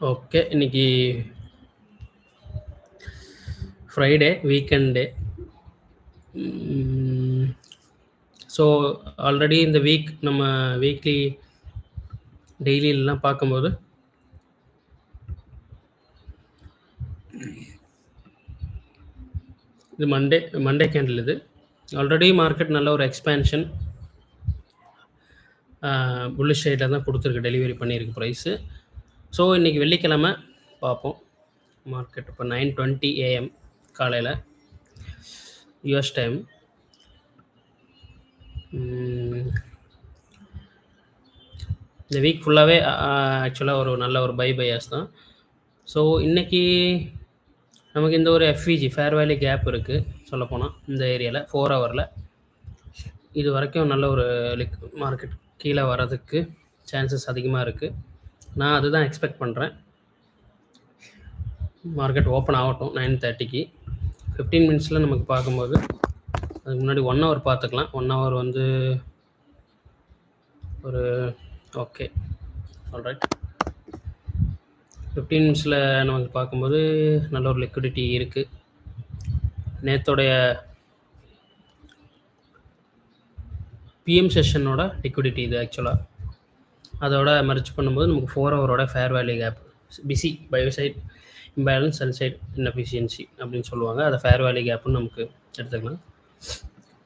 Okay, இன்னைக்கு Friday, weekend. So already இந்த week நம்ம வீக்லி டெய்லியெல்லாம் பார்க்கும்போது இது மண்டே கேண்டில். இது ஆல்ரெடி மார்க்கெட் நல்ல ஒரு எக்ஸ்பேன்ஷன் புல்லிஷ் சைடில் தான் கொடுத்துருக்கு, டெலிவரி பண்ணியிருக்கு ப்ரைஸு. ஸோ இன்றைக்கி வெள்ளிக்கிழமை பார்ப்போம். மார்க்கெட் இப்போ 9:20 AM காலையில் யூஎஸ் டைம். இந்த வீக் ஃபுல்லாகவே ஆக்சுவலாக ஒரு நல்ல ஒரு பையாஸ் தான். ஸோ இன்றைக்கி நமக்கு இந்த ஒரு எஃப்விஜி ஃபேர் வேலி கேப் இருக்குது சொல்லப்போனால் இந்த ஏரியாவில் 4 ஹவரில். இது வரைக்கும் நல்ல ஒரு மார்க்கெட் கீழே வர்றதுக்கு சான்சஸ் அதிகமாக இருக்குது. நான் அதுதான் எக்ஸ்பெக்ட் பண்ணுறேன். மார்க்கெட் ஓப்பன் ஆகட்டும் 9:30க்கு. 15 மினிட்ஸில் நமக்கு பார்க்கும்போது அதுக்கு முன்னாடி 1 ஹவர் பார்த்துக்கலாம். 1 ஹவர் வந்து ஒரு ஓகே ஆல்ரைட். 15 மினிட்ஸில் நமக்கு பார்க்கும்போது நல்ல ஒரு லிக்விடிட்டி இருக்குது. நேற்றோடைய பிஎம் செஷனோட லிக்விடிட்டி இது ஆக்சுவலாக. அதோட மர்ச் பண்ணும்போது நமக்கு 4 ஹவரோட fair value gap BISI buy side imbalance sell side inefficiency அப்படின்னு சொல்லுவாங்க. அதை ஃபேர் வேல்யூ கேப்புன்னு நமக்கு எடுத்துக்கலாம்.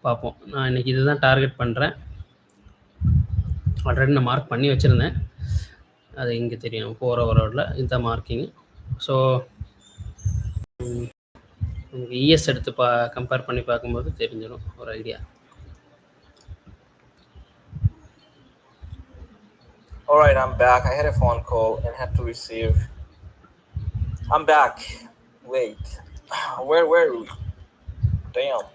பார்ப்போம். நான் இன்றைக்கி இதுதான் டார்கெட் பண்ணுறேன். ஆல்ரெடி நான் மார்க் பண்ணி வச்சுருந்தேன், அது இங்கே தெரியும் 4 ஹவரோட இந்த மார்க்கிங். ஸோ உங்களுக்கு இஎஸ் எடுத்து கம்பேர் பண்ணி பார்க்கும்போது தெரிஞ்சிடும் ஒரு idea. Alright, I'm back. I had a phone call and had to receive. I'm back. Wait. Where were we? Damn.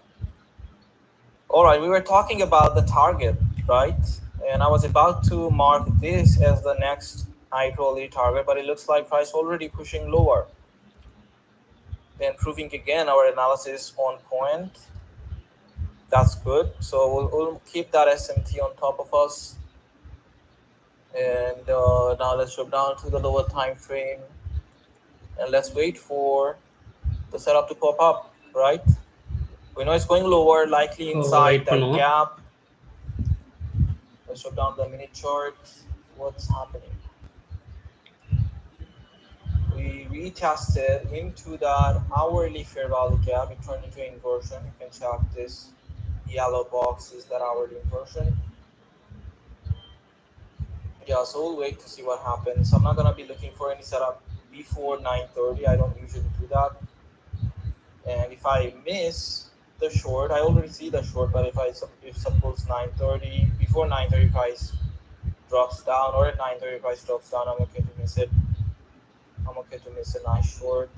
Alright, we were talking about the target, right? And I was about to mark this as the next high-probability target, but it looks like price already pushing lower. Then proving again our analysis on point. That's good. So we'll keep that SMT on top of us. And now let's drop down to the lower time frame and let's wait for the setup to pop up, right? We know it's going lower, likely inside that gap. Let's drop down the minute chart. What's happening? We retested into that hourly fair value gap. It turned into inversion. You can check this yellow box is that hourly inversion. Yeah, so we'll wait to see what happens. I'm not going to be looking for any setup before 9:30. I don't usually do that. And if I miss the short, I already see the short, but if suppose 9:30, before 9:30 price drops down, or at 9:30 price drops down, I'm okay to miss it. I'm okay to miss a nice short.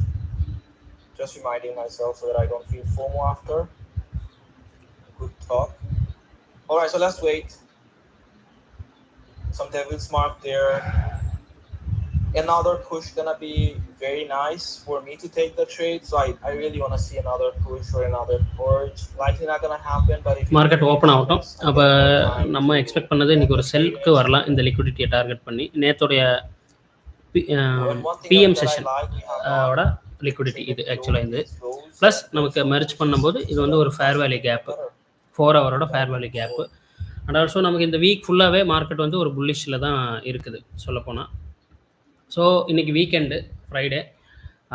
Just reminding myself so that I don't feel FOMO after. Good talk. Alright, so let's wait. Some devil's mark there. Another push gonna be very nice for me to take the trade. So I really want to see another push or another purge. Likely not gonna happen, but if market open ஆகட்டும். அப்போ நம்ம expect பண்ணது இன்றைக்கி ஒரு செல்க்கு வரலாம் இந்த லிக்விடிட்டியை target பண்ணி. நேற்றுடைய PM செஷனோட liquidity இது ஆக்சுவலாக இது ப்ளஸ் நமக்கு மெர்ஜ் பண்ணும்போது இது வந்து ஒரு ஃபேர் வேல்யூ கேப்பு, 4 ஹவரோட fair value gap. And also நமக்கு இந்த வீக் ஃபுல்லாகவே மார்க்கெட் வந்து ஒரு புல்லிஷில் தான் இருக்குது சொல்லப்போனால். ஸோ இன்றைக்கி வீக்கெண்டு ஃப்ரைடே,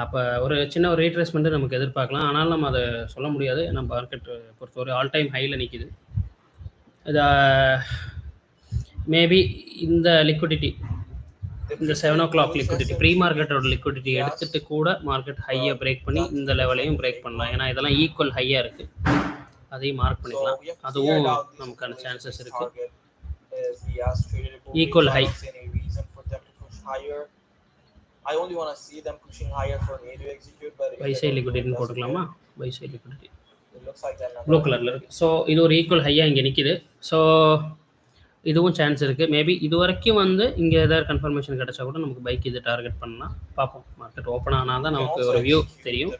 அப்போ ஒரு சின்ன ஒரு ரீட்ரேஸ்மெண்ட்டு நமக்கு எதிர்பார்க்கலாம். ஆனாலும் நம்ம அதை சொல்ல முடியாது. நம்ம மார்க்கெட் பொறுத்தவரை ஆல் டைம் ஹையில் நிற்கிது. இது மேபி இந்த லிக்விடிட்டி, இந்த 7 o'clock லிக்விடிட்டி, ப்ரீ மார்க்கெட்டோட லிக்விடிட்டி எடுத்துகிட்டு கூட மார்க்கெட் ஹையை பிரேக் பண்ணி இந்த லெவலையும் பிரேக் பண்ணலாம். ஏன்னா இதெல்லாம் ஈக்குவல் ஹையாக இருக்குது, அதையும் மார்க் பண்ணிக்கலாம். அதுவும் நமக்கான சான்சஸ் இருக்குது. Equal high. I only want to see them pushing higher for me to execute, but buy side லிக்விடிட்டின்னு போட்டுக்கலாமா? பை சைடு லிக்விடிட்டி ப்ளூ கலரில் இருக்குது. ஸோ இது ஒரு ஈக்குவல் ஹையாக இங்கே நிற்கிது. ஸோ இதுவும் சான்ஸ் இருக்குது. மேபி இது வரைக்கும் வந்து இங்கே ஏதாவது கன்ஃபர்மேஷன் கிடச்சா கூட நமக்கு பைக் இது டார்கெட் பண்ணலாம். பார்ப்போம், மார்க்கெட் ஓப்பன் ஆனால் தான் நமக்கு ஒரு வியூ தெரியும்.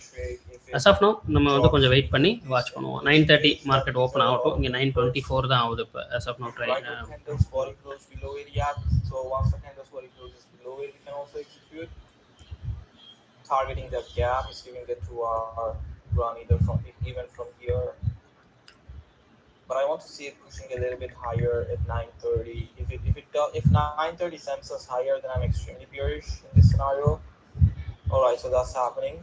அஸ் ஆஃப் நோ நம்ம வந்து கொஞ்சம் வெயிட் பண்ணி வாட்ச் பண்ணுவோம். 9:30 மார்க்கெட் ஓப்பன் ஆகட்டும். இங்கே 9:24 தான் ஆகுது இப்போ. As of no try targeting that gap is giving the 2 hour run either from even from here, but I want to see it pushing a little bit higher at 9:30. If 9:30 sends us higher, then I'm extremely bearish in this scenario. All right, so that's happening.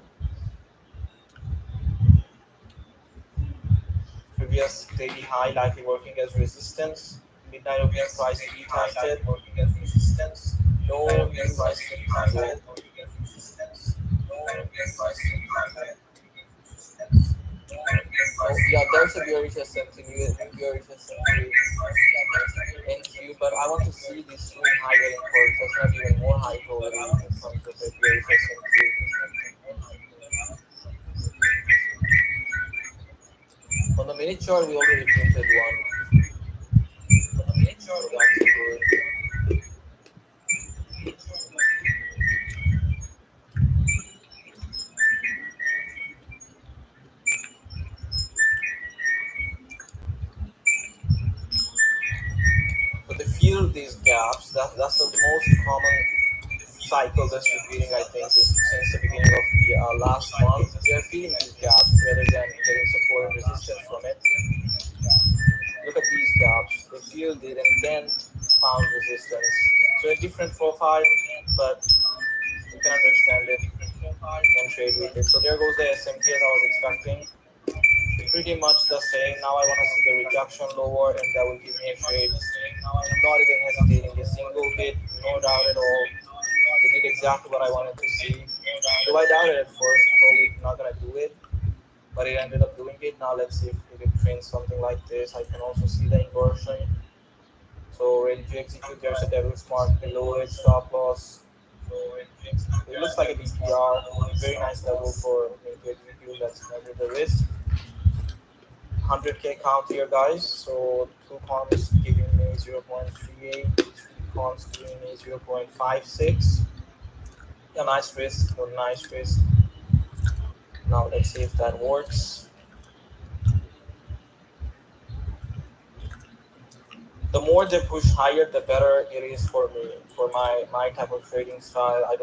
Previous daily high likely working as resistance. Midnight open price retested, working as resistance. Low price retested, working as resistance. Yeah, there's a bearish S&P, but I want to see this swing higher in first. That's not even more high probably in terms of the bearish S&P. On the minute chart, we already printed one. On the minute chart, that's good. Feel these gaps. That's the most common cycle that's repeating, I think, since the beginning of the last month. They're feeling these gaps rather than getting support and resistance from it. Look at these gaps. They feel it and then found resistance. So a different profile, but you can understand it and trade with it. So there goes the SMT as I was expecting. Pretty much the same. Now I want to see the rejection lower, and that will give me a trade. I'm not even hesitating a single bit, no doubt at all. It did exactly what I wanted to see. Do I doubt it at first? Probably not gonna do it, but it ended up doing it. Now let's see if it prints something like this. I can also see the inversion. So ready to execute. There's a devil's mark below it, stop loss. So it looks like a DPR. Very nice level for me to execute. Let's measure the risk. 100k count here, guys. So 2 comps giving me 0.38, 3 comps giving me 0.56. A nice risk, a nice risk. Now let's see if that works. The more they push higher, the better it is for me, for my type of trading style. I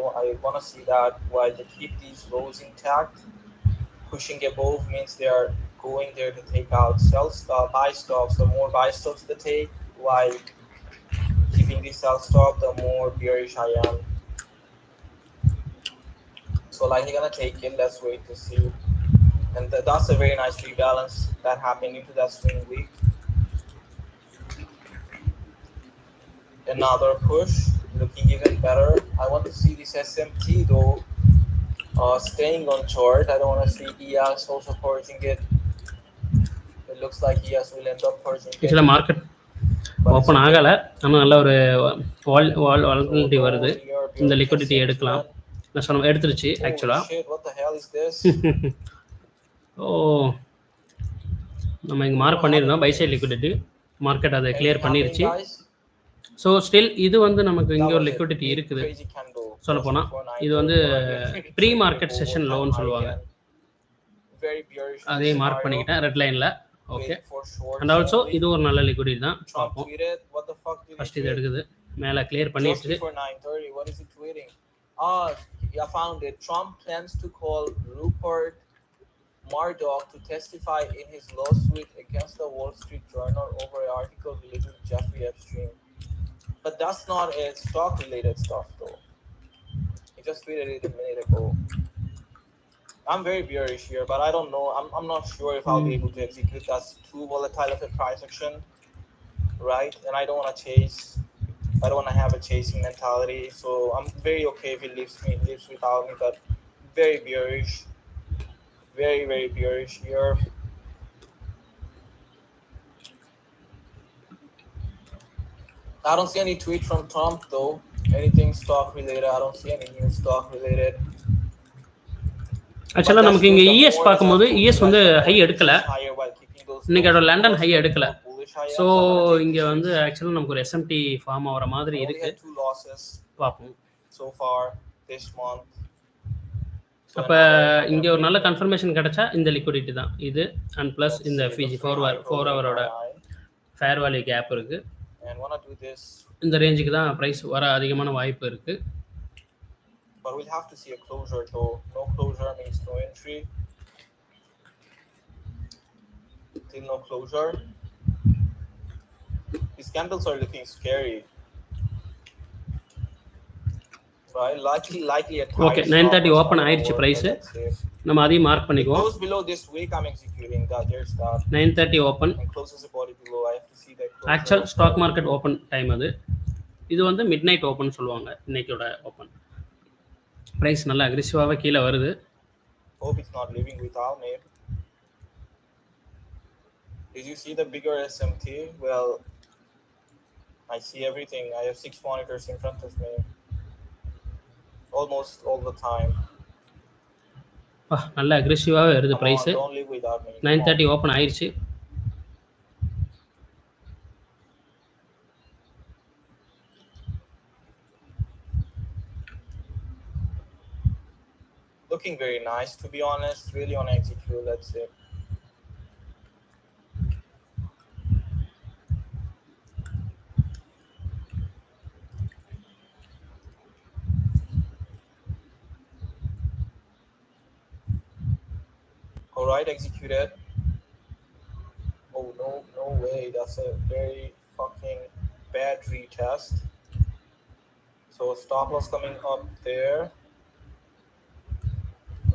want to see that while they keep these lows intact. Pushing above means they are going there to take out buy stops. The more buy stops they take, while keeping the sell stop, the more bearish I am. So likely gonna take it. Let's wait to see. And that's a very nice rebalance that happened into that swing week. Another push, looking even better. I want to see this SMT though staying on chart. I don't want to see ES also purging it. It looks like ES will end up purging it. ஆக்சுவலாக market open ஆகலை, ஆனால் நல்ல ஒரு volatility வருது. இந்த liquidity எடுக்கலாம். நான் சொன்ன எடுத்துருச்சு ஆக்சுவலாக. ஓ, நம்ம இங்கே மார்க் பண்ணியிருந்தோம் பை சைட் லிக்விடிட்டி. மார்க்கெட் அதை கிளியர் பண்ணிருச்சு. ஸோ ஸ்டில் இது வந்து நமக்கு இங்கே ஒரு லிக்விடிட்டி இருக்குது. சொல்லப்போனால் இது வந்து ப்ரீ மார்க்கெட் செஷன் லோன்னு சொல்லுவாங்க. அதையும் மார்க் பண்ணிக்கிட்டேன் ரெட் லைனில். ஓகே, அண்ட் ஆல்சோ இது ஒரு நல்ல லிக்விடிட்டி தான். பார்ப்போம். ஃபர்ஸ்ட் இது எடுக்குது, மேலே கிளியர் பண்ணிட்டு. I found it. Trump plans to call Rupert Murdoch to testify in his lawsuit against the Wall Street Journal over an article related to Jeffrey Epstein. But that's not a stock-related stuff, though. He just tweeted it a minute ago. I'm very bearish here, but I don't know. I'm not sure if I'll be able to execute. That's too volatile of a price action, right? And I don't want to chase. I don't want to have a chasing mentality. So I'm very okay if it leaves without me, but very bearish. Very, very bearish here. I don't see any tweet from Trump though. Anything stock related. I don't see any new stock related. ஆக்சுவலாக நமக்கு இங்கே ES பார்க்கும்போது ES வந்து high எடுக்கலை. இன்னைக்கு அதோட London high எடுக்கலை. bullish high so end. So I'm gonna take இங்கே this வந்து risk. ஆக்சுவலாக நமக்கு ஒரு எஸ்எம்டி ஃபார்ம் ஆகிற மாதிரி I only இருக்குது. had 2 losses பார்ப்போம். so far this month. So அப்போ another, I'm இங்கே gonna ஒரு நல்ல play கன்ஃபர்மேஷன் கிடைச்சா இந்த லிக்விடிட்டி தான் இது. அண்ட் ப்ளஸ் let's இந்த see, ஃபிஜி the free high 4 ஹவரோட high. ஃபேர் வேல்யூ கேப் இருக்குது. And wanna do this, இந்த ரேஞ்சுக்கு தான் ப்ரைஸ் வர அதிகமான வாய்ப்பு இருக்குது. but we'll have to see a closure though. No closure means no entry. Still no closure. These candles are looking scary. Right? Likely a tight okay, stop 9:30 or open something ஆயிடுச்சு over, price. let's see. நம்ம அதையும் mark பண்ணிக்குவோம். Close below this week, I'm executing that. There's that. 9:30 open. And closes the body below. I have to see that. Actual stock market open time அது. இது வந்து mid night open சொல்லுவாங்க இன்னைக்கோட open. Price நல்லா அக்ரெசிவாகவே கீழே வருது. Hope it's not living without me. Did you see the bigger SMT? Well, I see everything. I have 6 monitors in front of me. Almost all the time. நல்ல அக்ரெசிவாகவே வருது price. Don't live without me. 9:30 open ஆயிடுச்சு. Looking very nice, to be honest. Really want to execute. Let's see. All right, executed. Oh no way! That's a very fucking bad retest. So stop loss coming up there.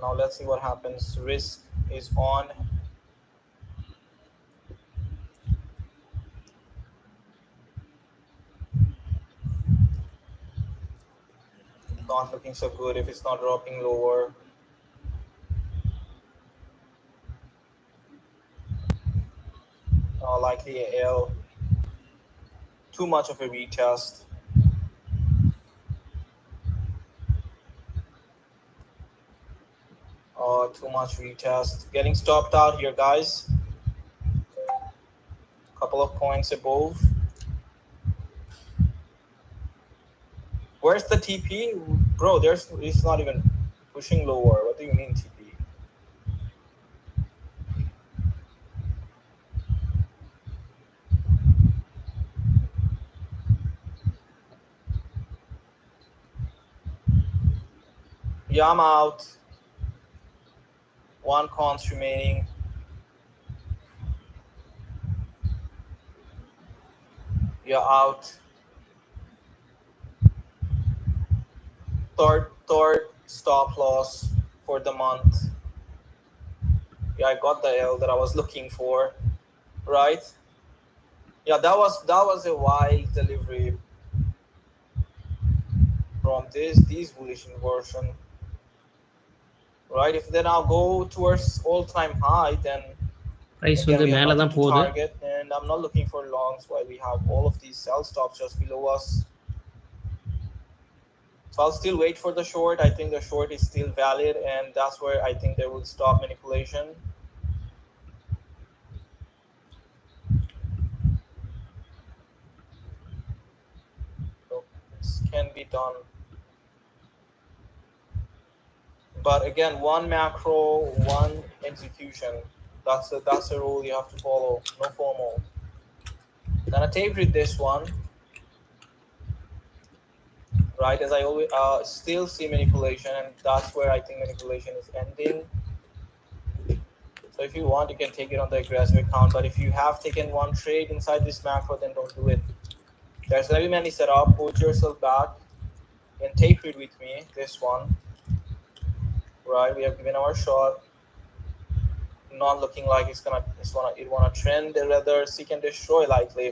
Now let's see what happens. Risk is on. Not looking so good if it's not dropping lower. Likely a L. Too much of a retest. Too much retest. Getting stopped out here, guys. Couple of points above. Where's the TP? Bro, it's not even pushing lower. What do you mean TP? Yeah, I'm out. 1 cons remaining. You're out. Third stop loss for the month. Yeah, I got the L that I was looking for, right? Yeah, that was a wild delivery from these bullish inversion. Right, if they now go towards all-time high, then price வந்து மேலே தான் போகுது. target, and I'm not looking for longs while we have all of these sell stops just below us. So I'll still wait for the short. I think the short is still valid, and that's where I think they will stop manipulation. So this can be done. But again, one macro, one execution. That's a rule you have to follow. No FOMO. Gonna tape read this one. Right, as I always still see manipulation, and that's where I think manipulation is ending. So if you want, you can take it on the aggressive account. But if you have taken one trade inside this macro, then don't do it. There's very many setup. Put yourself back and tape read with me. This one. Right, we have given our shot. Not looking like it wanna trend, rather seek and destroy likely.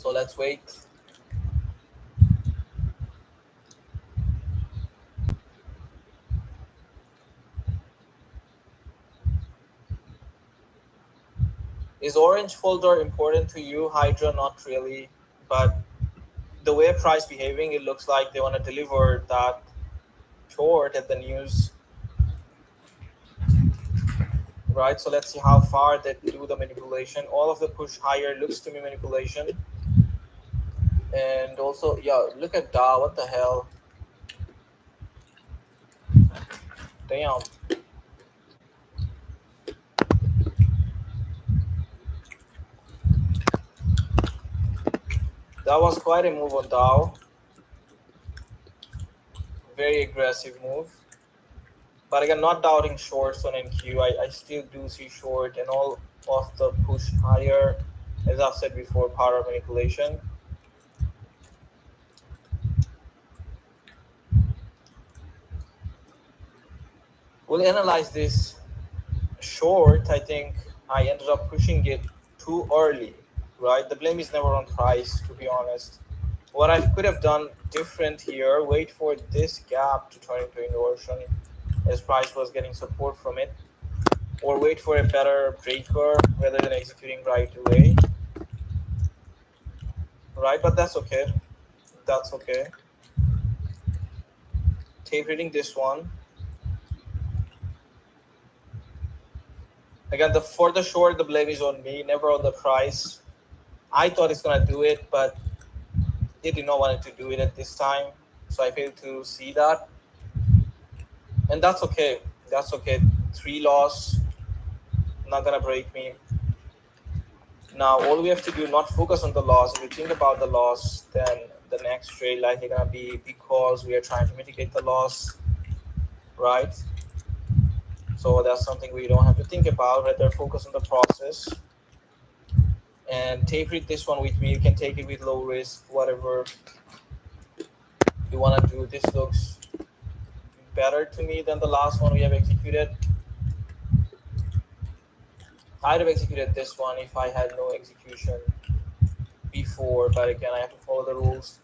So let's wait. Is orange folder important to you? Hydra, not really, but the way price behaving, it looks like they want to deliver that short at the news. right? So let's see how far they do the manipulation. All of the push higher looks to me manipulation. And also, yeah, look at Dow. What the hell? Damn. That was quite a move on Dow. Very aggressive move. But again, not doubting shorts on NQ. I still do see short and all of the push higher. As I've said before, power manipulation. We'll analyze this short. I think I ended up pushing it too early, right? The blame is never on price, to be honest. What I could have done different here, wait for this gap to turn into inversion as price was getting support from it, or wait for a better breaker rather than executing right away, right? But that's okay. That's okay. Tape reading this one. Again, for the short, the blame is on me, never on the price. I thought it's gonna do it, but it did not want to do it at this time, so I failed to see that, and that's okay. That's okay. 3 loss, not gonna break me. Now all we have to do, not focus on the loss. If you think about the loss, then the next trade likely gonna be because we are trying to mitigate the loss, right? So that's something we don't have to think about. Rather focus on the process and tape read this one with me. You can take it with low risk, whatever you want to do. This looks better to me than the last one we have executed. I'd have executed this one if I had no execution before, but again, I have to follow the rules.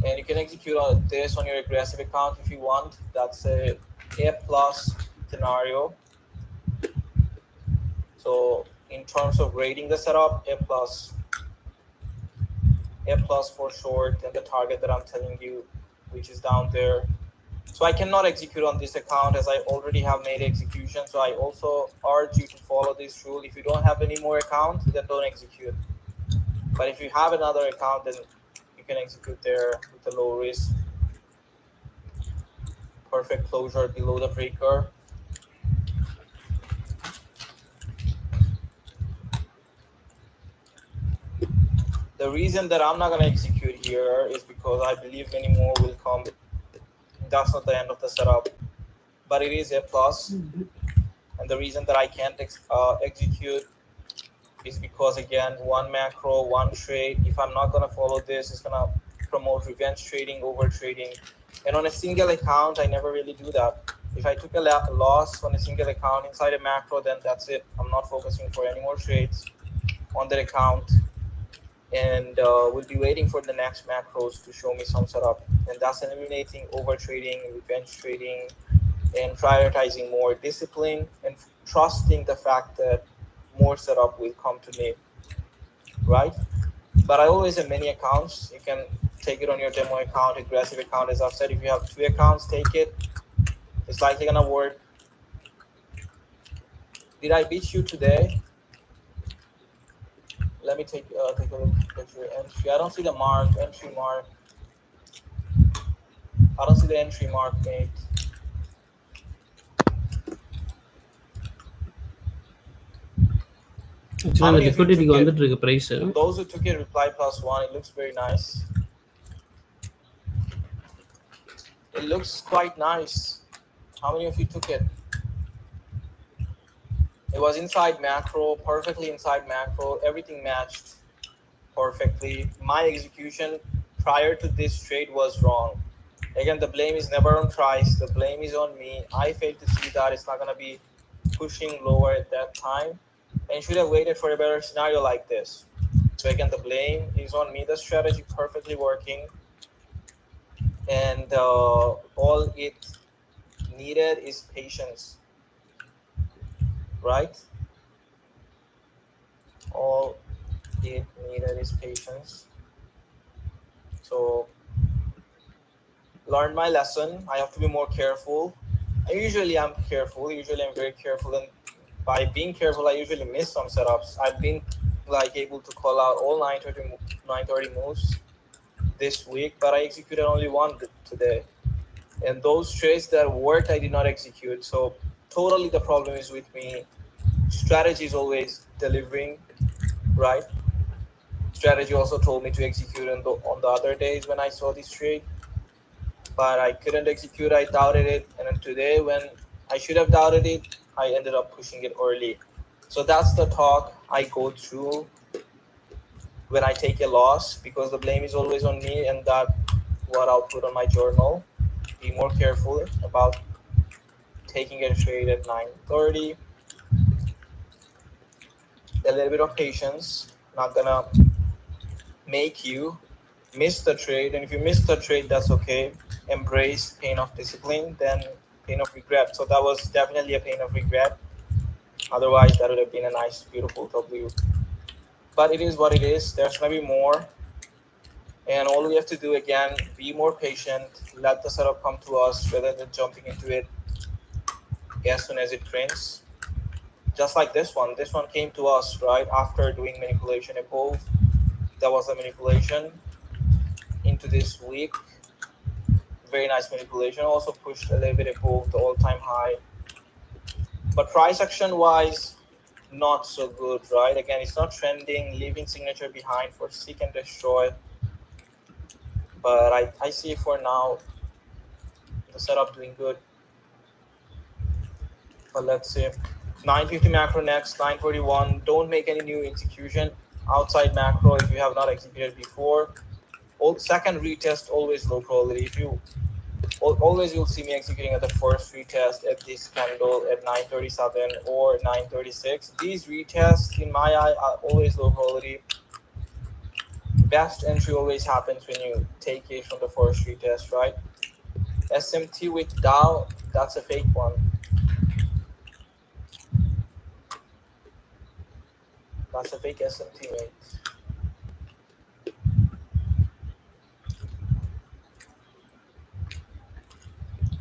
And you can execute on this on your aggressive account if you want. That's a plus scenario. So in terms of grading the setup, A plus for short, and the target that I'm telling you, which is down there. So I cannot execute on this account as I already have made execution. So I also urge you to follow this rule. If you don't have any more accounts, then don't execute. But if you have another account, then you can execute there with the low risk. Perfect closure below the breaker. The reason that I'm not going to execute here is because I believe many more will come. That's not the end of the setup, but it is A plus. And the reason that I can't execute is because, again, one macro, one trade. If I'm not going to follow this, it's going to promote revenge trading, over trading. And on a single account, I never really do that. If I took a loss on a single account inside a macro, then that's it. I'm not focusing for any more trades on that account. And we'll be waiting for the next macros to show me some setup. And that's eliminating over trading, revenge trading, and prioritizing more discipline and trusting the fact that more setup will come to me, right? But I always have many accounts. You can take it on your demo account, aggressive account. As I've said, if you have 2 accounts, take it. It's likely gonna work. Did I beat you today? Let me take a look at your entry. I don't see the entry mark. I don't see the entry mark, mate. Actually, the liquidity வந்துட்டு இருக்கு price. Those who took it, reply +1. It looks very nice. It looks quite nice. How many of you took it? It was inside macro, perfectly inside macro. Everything matched perfectly. My execution prior to this trade was wrong. Again, the blame is never on price. The blame is on me. I failed to see that. It's not going to be pushing lower at that time. And should have waited for a better scenario like this. So again, the blame is on me. The strategy perfectly working. And all it needed is patience. Right? All it needed is patience. So learned my lesson. I have to be more careful. Usually I'm careful. Usually I'm very careful by being careful, I usually miss some setups. I've been like able to call out all 930 moves this week, but I executed only one today. And those trades that worked, I did not execute. So totally the problem is with me. Strategy is always delivering, right? Strategy also told me to execute on the other days when I saw this trade, but I couldn't execute. I doubted it, and then today when I should have doubted it, I ended up pushing it early. So that's the talk I go through when I take a loss, because the blame is always on me, and that what I'll put on my journal. Be more careful about taking a trade at 9:30. A little bit of patience, not gonna make you miss the trade. And if you miss the trade, that's okay. Embrace pain of discipline, then pain of regret. So that was definitely a pain of regret. Otherwise, that would have been a nice, beautiful W. But it is what it is. There's gonna be more. And all we have to do again, be more patient, let the setup come to us rather than jumping into it as soon as it prints. Just like this one. This one came to us right after doing manipulation above. That was a manipulation into this week. Very nice manipulation. Also pushed a little bit above the all-time high. But price action wise, not so good, right? Again, it's not trending, leaving signature behind for seek and destroy. But I see for now the setup doing good. But let's see. 950 macro next, 941. Don't make any new execution outside macro if you have not executed before. Second retest, always low probability. If you always, you'll see me executing at the first retest at this candle at 937 or 936. These retests, in my eye, are always low probability. Best entry always happens when you take it from the first retest, right? SMT with Dow, that's a fake one. That's a fake SMT, mate.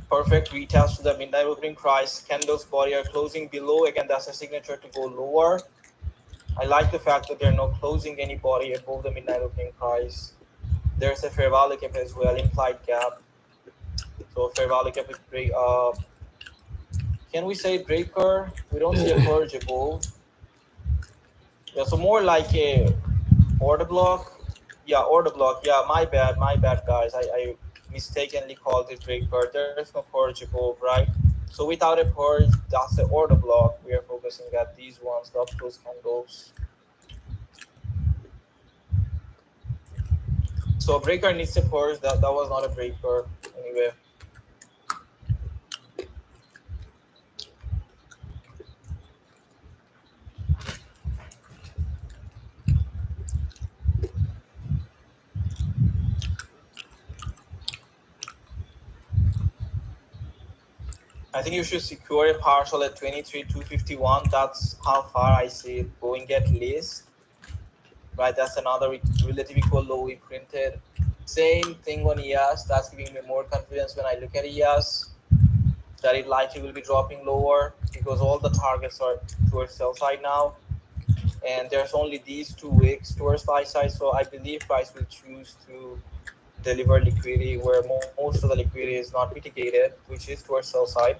Perfect retest to the midnight opening price. Candles body are closing below. Again, that's a signature to go lower. I like the fact that they're not closing any body above the midnight opening price. There's a fair value gap as well, implied gap. So fair value gap with break. Can we say breaker? We don't see a purge above. Yeah, so more like a order block. Yeah, order block. Yeah, my bad, guys. I mistakenly called it breaker. There's no purge above, right? So without a purge, that's the order block. We are focusing at these ones, not those candles. So a breaker needs a purge. That was not a breaker anyway. I think you should secure a partial at 23,251. That's how far I see it going at least. Right, that's another relative equal low we printed. Same thing on ES. That's giving me more confidence when I look at ES that it likely will be dropping lower because all the targets are towards sell side now. And there's only these 2 wicks towards buy side. So I believe price will choose to deliver liquidity where most of the liquidity is not mitigated, which is towards sell side.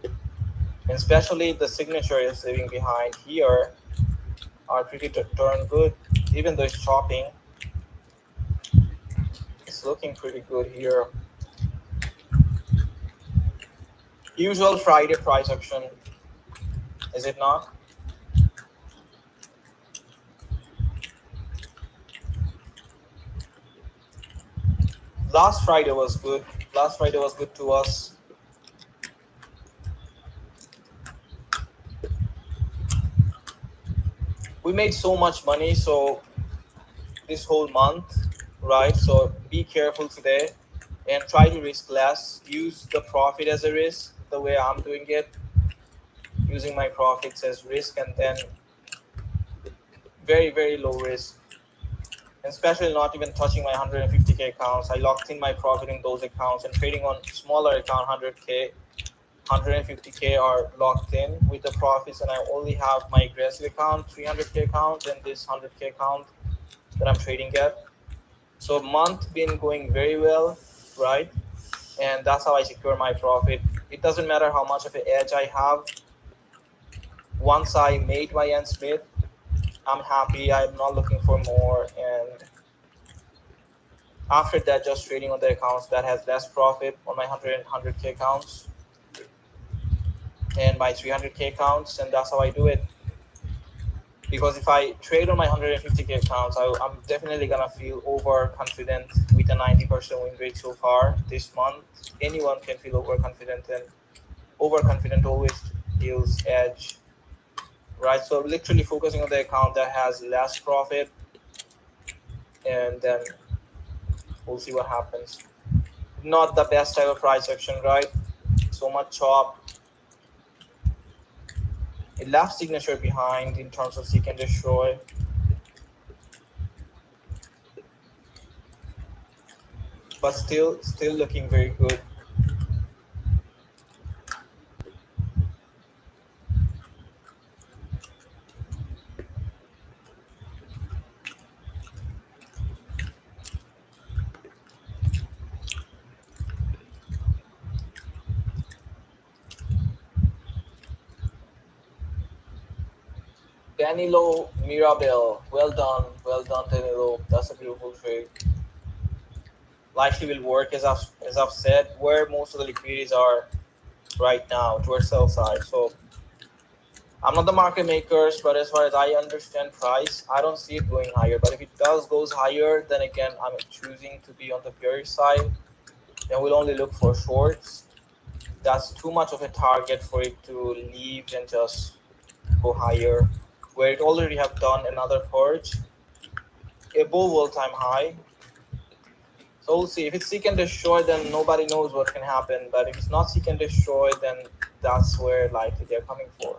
And especially the signature is leaving behind here are pretty darn good, even though it's chopping. It's looking pretty good here. Usual Friday price action, is it not? Last Friday was good. Last Friday was good to us. We made so much money, so this whole month, right? So be careful today and try to risk less. Use the profit as a risk, the way I'm doing it, using my profits as risk, and then very, very low risk. Especially not even touching my 150K accounts. I locked in my profit in those accounts and trading on smaller account 100K. 150K are locked in with the profits, and I only have my aggressive account, 300K account, and this 100K account that I'm trading at. So month been going very well, right? And that's how I secure my profit. It doesn't matter how much of an edge I have. Once I made my ends meet, I'm happy. I'm not looking for more. And after that, just trading on the accounts that has less profit on my 100K accounts and my 300K accounts, and that's how I do it. Because if I trade on my 150K accounts, I'm definitely gonna feel overconfident with a 90% win rate so far this month. Anyone can feel overconfident, and overconfident always feels edge, right? So literally focusing on the account that has less profit, and then we'll see what happens. Not the best type of price action, right? So much chop. It left signature behind in terms of seek and destroy. But still looking very good. Danilo Mirabel, well done, Danilo. That's a beautiful trade. Likely will work as I've said. Where most of the liquidities are right now, towards sell side. So I'm not the market makers, but as far as I understand price, I don't see it going higher. But if it goes higher, then again, I'm choosing to be on the bearish side. Then we'll only look for shorts. That's too much of a target for it to leave and just go higher, where it already have done another purge above all-time high. So we'll see. If it's seek and destroy, then nobody knows what can happen. But if it's not seek and destroy, then that's where likely they're coming for.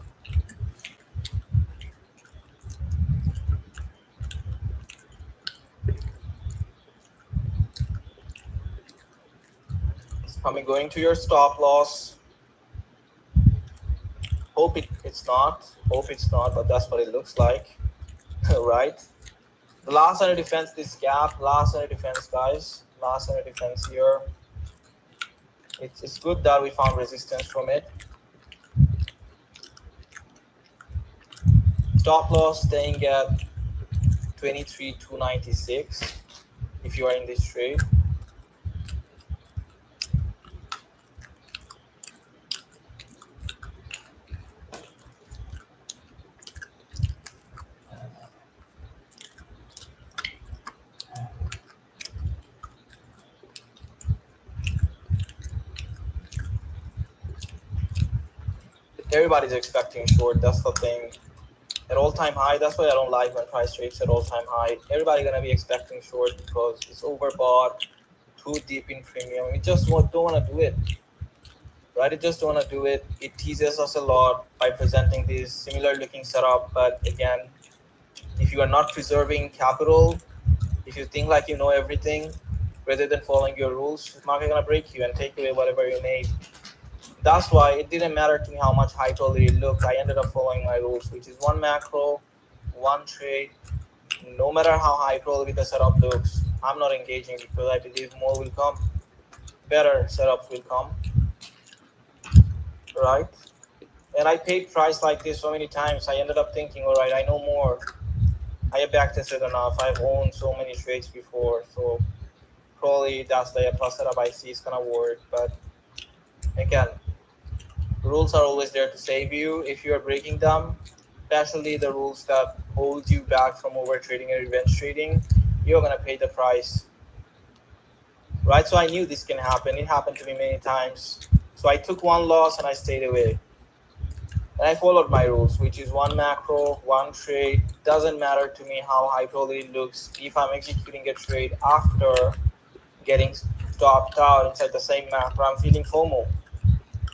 It's going to your stop loss. Hope it's not, but that's what it looks like. Right? The last line of defense, this gap, last line of defense, guys. Last line of defense here. It's good that we found resistance from it. Stop loss staying at 23,296 if you are in this trade. Everybody's expecting short. That's the thing. At all-time high, that's why I don't like when price trades at all-time high. Everybody gonna be expecting short because it's overbought, too deep in premium. We just don't want to do it, right? We just don't want to do it. It teases us a lot by presenting this similar-looking setup. But again, if you are not preserving capital, if you think like you know everything, rather than following your rules, the market gonna break you and take away whatever you made. That's why it didn't matter to me how much high probability it looked. I ended up following my rules, which is one macro, one trade. No matter how high probability the setup looks, I'm not engaging because I believe more will come. Better setups will come, right? And I paid price like this so many times. I ended up thinking, all right, I know more. I have backtested enough. I've owned so many trades before, so probably that's the plus setup I see is gonna work. But again, rules are always there to save you if you are breaking them, especially the rules that hold you back from over trading and revenge trading. You're gonna pay the price, right? So I knew this can happen. It happened to me many times. So I took one loss and I stayed away. And I followed my rules, which is one macro, one trade. Doesn't matter to me how high probability it looks. If I'm executing a trade after getting stopped out inside the same macro, I'm feeling FOMO.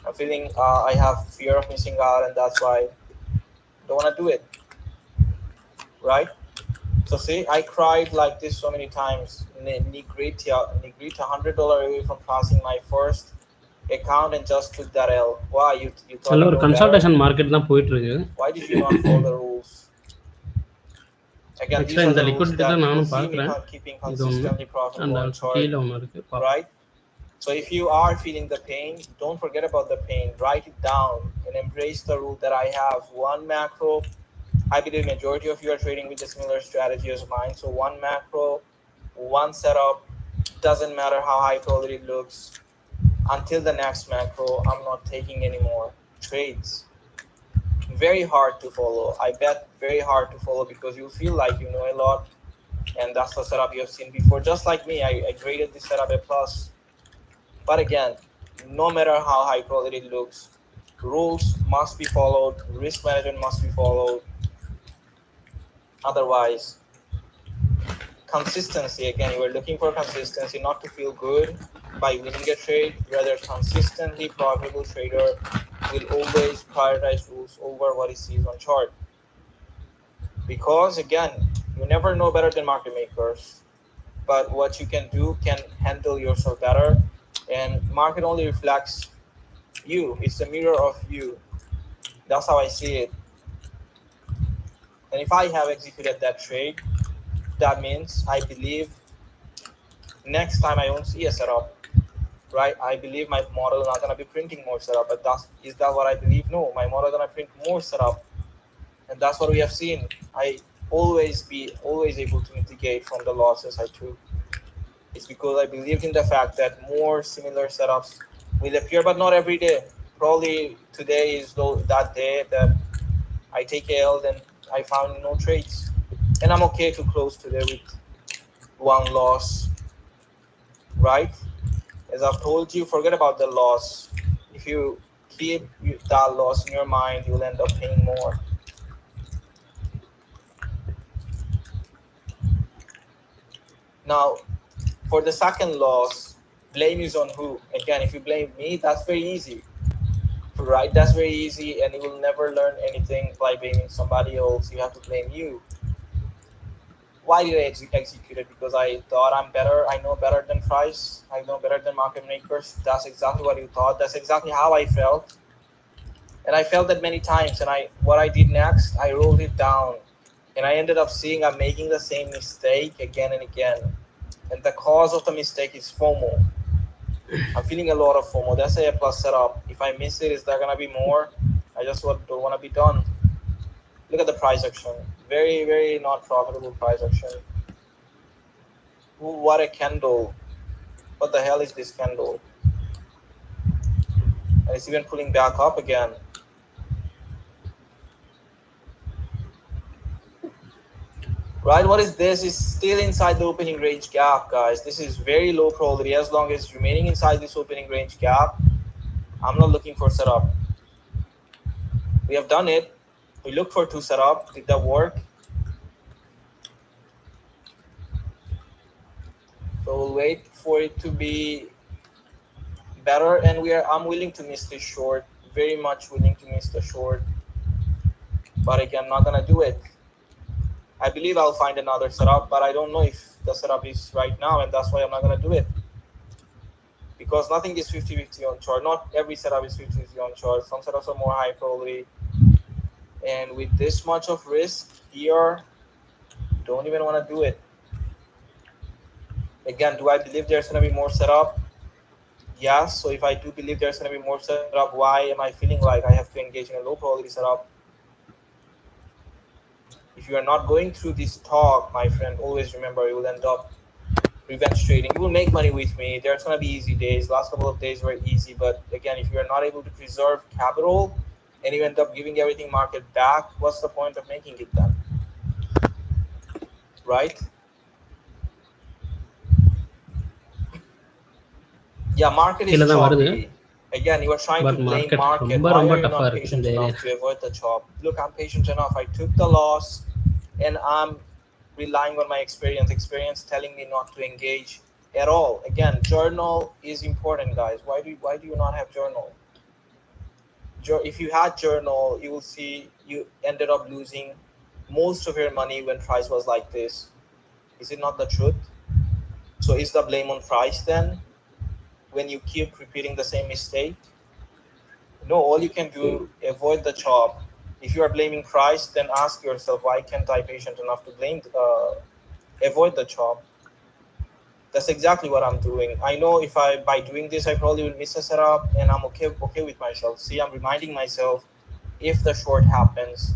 I'm feeling I have fear of missing out, and that's why I don't want to do it, right? So see, I cried like this so many times. Negrita $100 away from passing my first account and just took that L. Why? You thought நல்ல you ஒரு know better? Consultation market தான் போயிட்டு இருக்கு. Why did you not follow the rules? Again, these ஆக்சுவலாக are இந்த the rules liquidity that தான் you will நானும் see me பார்க்குறேன். keeping இது ஒன்று consistently profitable and on also chart, கீழே ஒன்று இருக்குது. right? So if you are feeling the pain, don't forget about the pain. Write it down and embrace the rule that I have. One macro. I believe majority of you are trading with a similar strategy as mine. So one macro, one setup. Doesn't matter how high quality it looks. Until the next macro, I'm not taking any more trades. Very hard to follow. I bet very hard to follow because you feel like you know a lot, and that's the setup you have seen before. Just like me, I graded this setup A plus. But again, no matter how high quality it looks, rules must be followed, risk management must be followed. Otherwise, consistency, again, you are looking for consistency, not to feel good by winning a trade. Rather, consistently profitable trader will always prioritize rules over what he sees on chart. Because again, you never know better than market makers, but what you can do can handle yourself better, and market only reflects you. It's a mirror of you. That's how I see it. And if I have executed that trade, that means I believe next time I won't see a setup, right? I believe my model is not going to be printing more setup, but is that what I believe? No, my model is going to print more setup, and that's what we have seen. I always able to mitigate from the losses I took. It's because I believed in the fact that more similar setups will appear, but not every day. Probably today is that day that I take L, then I found no trades, and I'm okay to close today with one loss, right? As I've told you, forget about the loss. If you keep that loss in your mind, you'll end up paying more. Now, for the second loss, blame is on who? Again, if you blame me, that's very easy, right? That's very easy, and you will never learn anything by blaming somebody else. You have to blame you. Why did I execute it? Because I thought I'm better. I know better than price. I know better than market makers. That's exactly what you thought. That's exactly how I felt. And I felt that many times. And what I did next, I rolled it down. And I ended up seeing I'm making the same mistake again and again. And the cause of the mistake is FOMO. I'm feeling a lot of FOMO. That's a plus setup. If I miss it, is there going to be more? I just don't want to be done. Look at the price action. Very, very not profitable price action. Ooh, what a candle. What the hell is this candle? And it's even pulling back up again. Right, what is this? It's still inside the opening range gap, guys. This is very low probability. As long as it's remaining inside this opening range gap, I'm not looking for setup. We have done it. We looked for 2 setup. Did that work? So we'll wait for it to be better, and I'm willing to miss this short. Very much willing to miss the short. But again, I'm not gonna do it. I believe I'll find another setup, but I don't know if the setup is right now, and that's why I'm not going to do it. Because nothing is 50-50 on chart. Not every setup is 50-50 on chart. Some setups are more high probability. And with this much of risk here, don't even want to do it. Again, do I believe there's going to be more setup? Yes. So if I do believe there's going to be more setup, why am I feeling like I have to engage in a low probability setup? If you are not going through this talk, my friend, always remember you will end up revenge trading. You will make money with me. There's going to be easy days. Last couple of days were easy. But again, if you are not able to preserve capital and you end up giving everything market back, what's the point of making it then? Right? Yeah, market is choppy. Again, you are trying to blame market. Why are you not patient enough to avoid the chop? Look, I'm patient enough. I took the loss and I'm relying on my experience telling me not to engage at all. Again, journal is important, guys. Why do you not have journal? If you had journal, you will see you ended up losing most of your money when price was like this. Is it not the truth? So is the blame on price then? when you keep repeating the same mistake? No, all you can do, avoid the chop. If you are blaming price, then ask yourself, why can't I patient enough to avoid the chop? That's exactly what I'm doing. I know if by doing this, I probably will miss a setup, and I'm okay with myself. See, I'm reminding myself, if the short happens,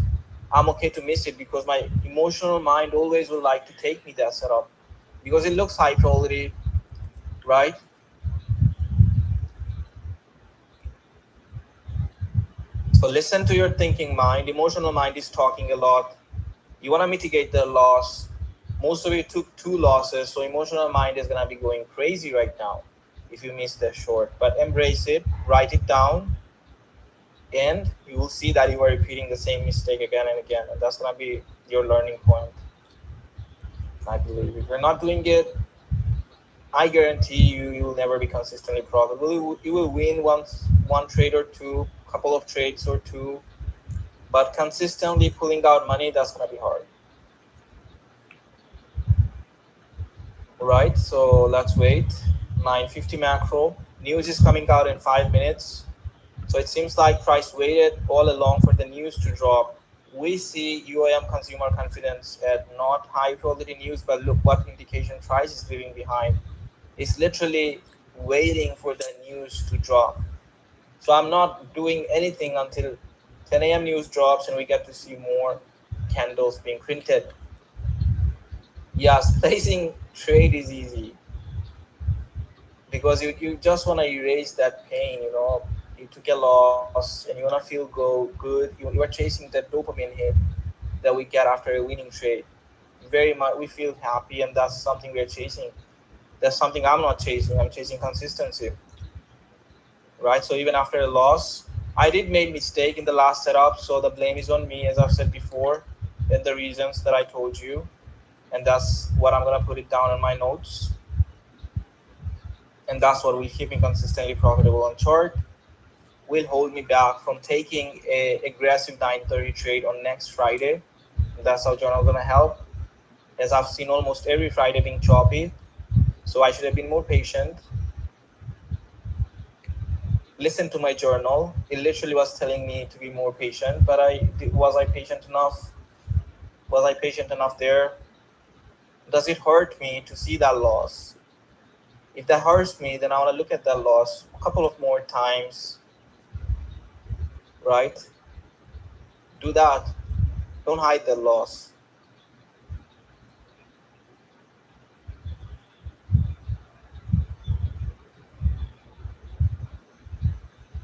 I'm okay to miss it, because my emotional mind always will like to take me that setup because it looks high probability, right? So listen to your thinking mind. Emotional mind is talking a lot. You want to mitigate the loss. Most of you took 2 losses, so emotional mind is going to be going crazy right now if you miss the short. But embrace it, write it down, and you will see that you are repeating the same mistake again and again, and that's going to be your learning point. I believe if you're not doing it, I guarantee you will never be consistently profitable. You will win one trade or two, couple of trades or two, but consistently pulling out money, that's going to be hard. Right, so let's wait. 9:50 macro. News is coming out in 5 minutes. So it seems like price waited all along for the news to drop. We see UAM consumer confidence at not high probability news, but look what indication price is leaving behind. It's literally waiting for the news to drop. So I'm not doing anything until 10 a.m. news drops and we get to see more candles being printed. Yes, placing trade is easy because you just want to erase that pain. You took a loss and you want to feel good. You are chasing that dopamine hit that we get after a winning trade. Very much we feel happy, and that's something we're chasing. That's something I'm not chasing. I'm chasing consistency, right? So even after a loss, I did make mistake in the last setup, so the blame is on me, as I've said before, and the reasons that I told you, and that's what I'm gonna put it down in my notes, and that's what will keep me consistently profitable on chart. Will hold me back from taking a aggressive 9:30 trade on next Friday. That's how journal gonna help, as I've seen almost every Friday being choppy. So I should have been more patient. Listen to my journal. It literally was telling me to be more patient, but was I patient enough? Was I patient enough there? Does it hurt me to see that loss? If that hurts me, then I want to look at that loss a couple of more times, right? Do that. Don't hide the loss.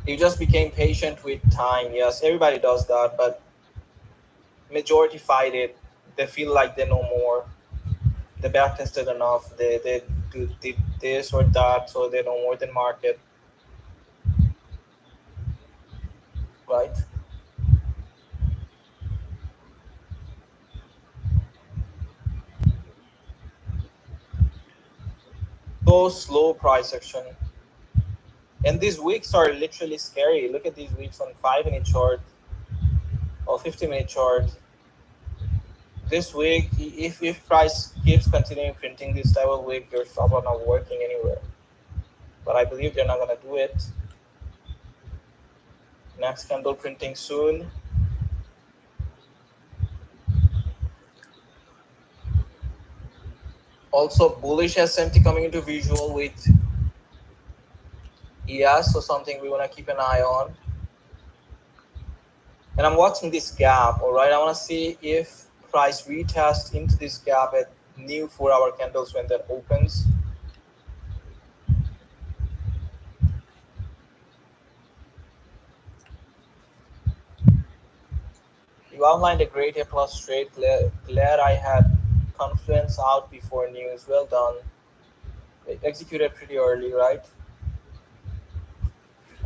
You just became patient with time. Yes, everybody does that, but majority fight it. They feel like they know more. They back tested enough. They did this or that, so they know more than market, right? So slow price action. And these weeks are literally scary. Look at these weeks on 5 minute chart or 50 minute chart. This week, if price keeps continuing printing this type of week, your stop are not working anywhere. But I believe they're not gonna do it. Next candle printing soon. Also bullish SMT coming into visual with ES, so something we wanna keep an eye on. And I'm watching this gap, all right? I wanna see if price retest into this gap at new 4-hour candles when that opens. You outlined a great A plus trade. Glad I had confluence out before news. Well done. It executed pretty early, right?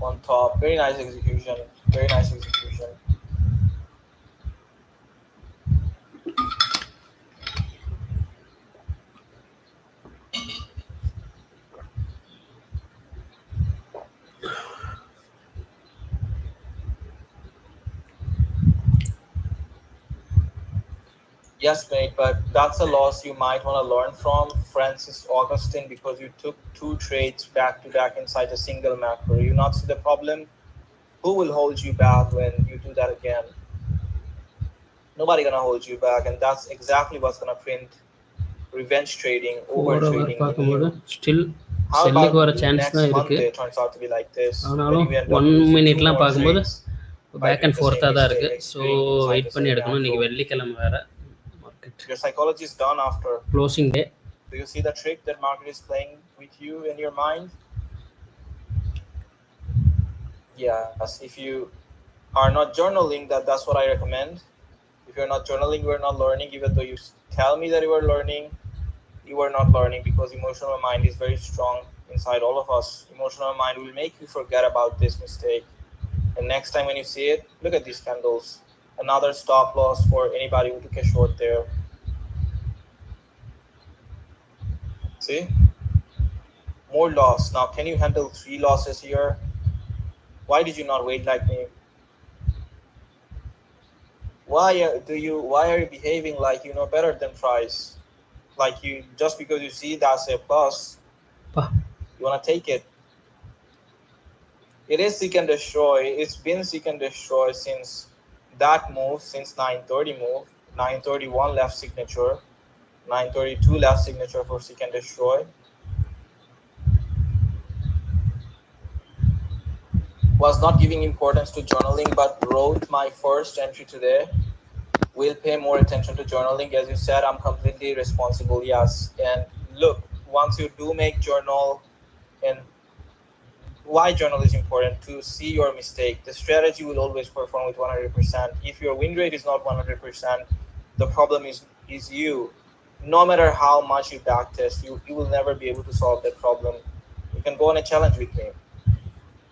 On top. Very nice execution. Very nice execution. Yes, mate, but that's a loss you might want to learn from Francis Augustine, because you took 2 trades back to back inside a single macro. You not see the problem? Who will hold you back when you do that again? Nobody gonna hold you back, and that's exactly what's gonna print revenge trading, over 4 hour trading in பார்க்கும்போது you. Still How செல்லுக்கு about வர chance next தான் இருக்குது. Monday turns out to be like this, when ஆனாலும் you end up 1 losing 2 மினிட்லாம் more பார்க்கும்போது trades by back doing and the same ஃபோர்த்தாக தான் mistake, இருக்குது. like so doing inside wait the பண்ணி same எடுக்கணும். இன்றைக்கி macro. வெள்ளிக்கிழமை வேறு market Your psychology is done after. Closing day. Do you see the trick that market is playing with you in your mind? Yes, if you are not journaling, that's what I recommend. If you're not journaling, you are not learning. Even though you tell me that you are learning, you are not learning, because emotional mind is very strong inside all of us. Emotional mind will make you forget about this mistake, and next time when you see it, look at these candles. Another stop loss for anybody who took a short there. See, more loss. Now can you handle 3 losses here? Why did you not wait like me? Why are you behaving like you know better than price? Like, you just because you see that's a plus, you want to take it. It is seek and destroy. It's been seek and destroy since that move, since 930 move. 931 left signature, 932 left signature for seek and destroy. Was not giving importance to journaling, but wrote my first entry today. Will pay more attention to journaling. As you said, I'm completely responsible. Yes. And look, once you do make journal, and why journal is important, to see your mistake. The strategy will always perform with 100%. If your win rate is not 100%, the problem is you. No matter how much you backtest, you will never be able to solve that problem. You can go on a challenge with me.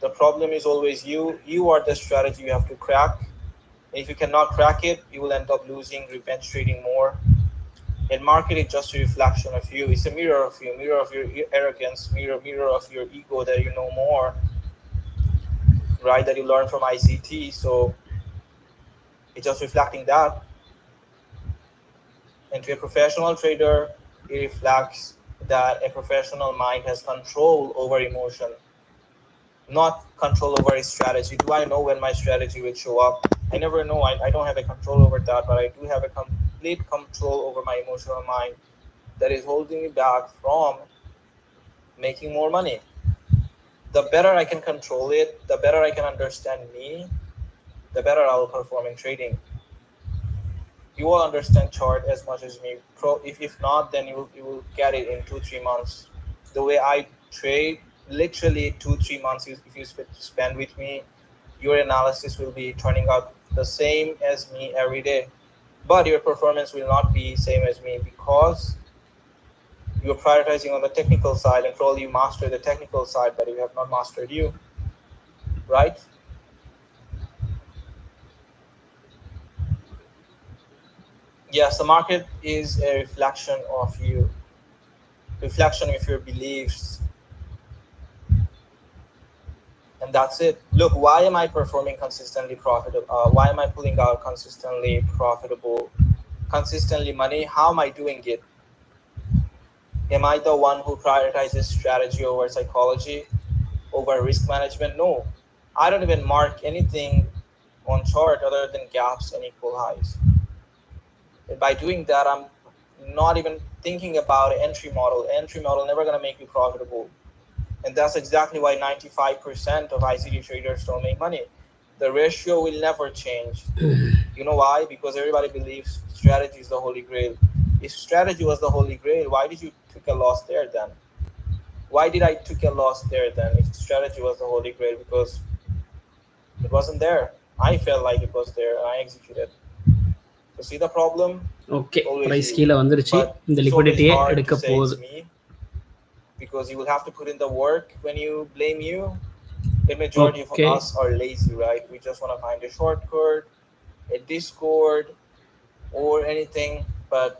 The problem is always you. You are the strategy you have to crack. If you cannot crack it, you will end up losing, revenge trading more. And market is just a reflection of you. It's a mirror of you, mirror of your arrogance, mirror of your ego that you know more, right? That you learn from ICT. So it's just reflecting that. And to a professional trader, it reflects that a professional mind has control over emotion, not control over a strategy. Do I know when my strategy will show up? I never know. I don't have a control over that, but I do have a complete control over my emotional mind that is holding me back from making more money. The better I can control it, the better I can understand me, the better I will perform in trading. You will understand chart as much as me. If not, then you will get it in 2-3 months. The way I trade, literally 2-3 months. If you spend with me, your analysis will be turning out the same as me every day. But your performance will not be same as me, because you're prioritizing on the technical side, and probably you master the technical side, but you have not mastered you, right? Yes, the market is a reflection of you, reflection of your beliefs, and that's it. Look, why am I performing consistently profitable? Why am I pulling out consistently profitable, consistently money? How am I doing it? Am I the one who prioritizes strategy over psychology, over risk management? No, I don't even mark anything on chart other than gaps and equal highs. And by doing that, I'm not even thinking about entry model. Entry model never gonna make you profitable. And that's exactly why 95% of ICT traders don't make money. The ratio will never change. You know why? Because everybody believes strategy is the holy grail. If strategy was the holy grail, why did you took a loss there then? Why did I took a loss there then if strategy was the holy grail? Because it wasn't there. I felt like it was there and I executed. So see the problem? Okay, Always price you. கீழே வந்துருச்சு. But இந்த it's always லிக்விடிட்டியே hard to எடுக்க say போகுது. it's me, because you will have to put in the work when you blame you. The majority of us are lazy, right? We just want to find a shortcut, a Discord, or anything. But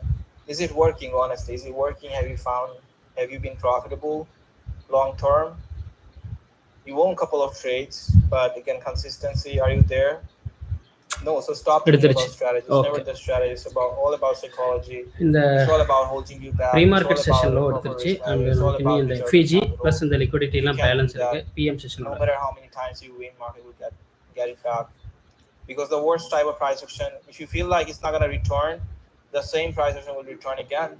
is it working, honestly? Is it working? Have you been profitable long term? You won a couple of trades, but again, consistency, are you there? No, so stop thinking about எடுத்துருச்சு. strategy. It's never okay. the strategy. It's all about psychology. இந்த It's all about holding you back. Pre It's all market about session லோ proper எடுத்துருச்சு. risk and management. It's all நமக்கு இனி about இந்த preserving ஃபிஜி capital. Plus இந்த liquidity You எல்லாம் can't do balance that. இருக்கு பிஎம் No செஷனோட. matter how many times you win, market will get it back. Because the worst type of price action, if you feel like it's not going to return, the same price action will return again.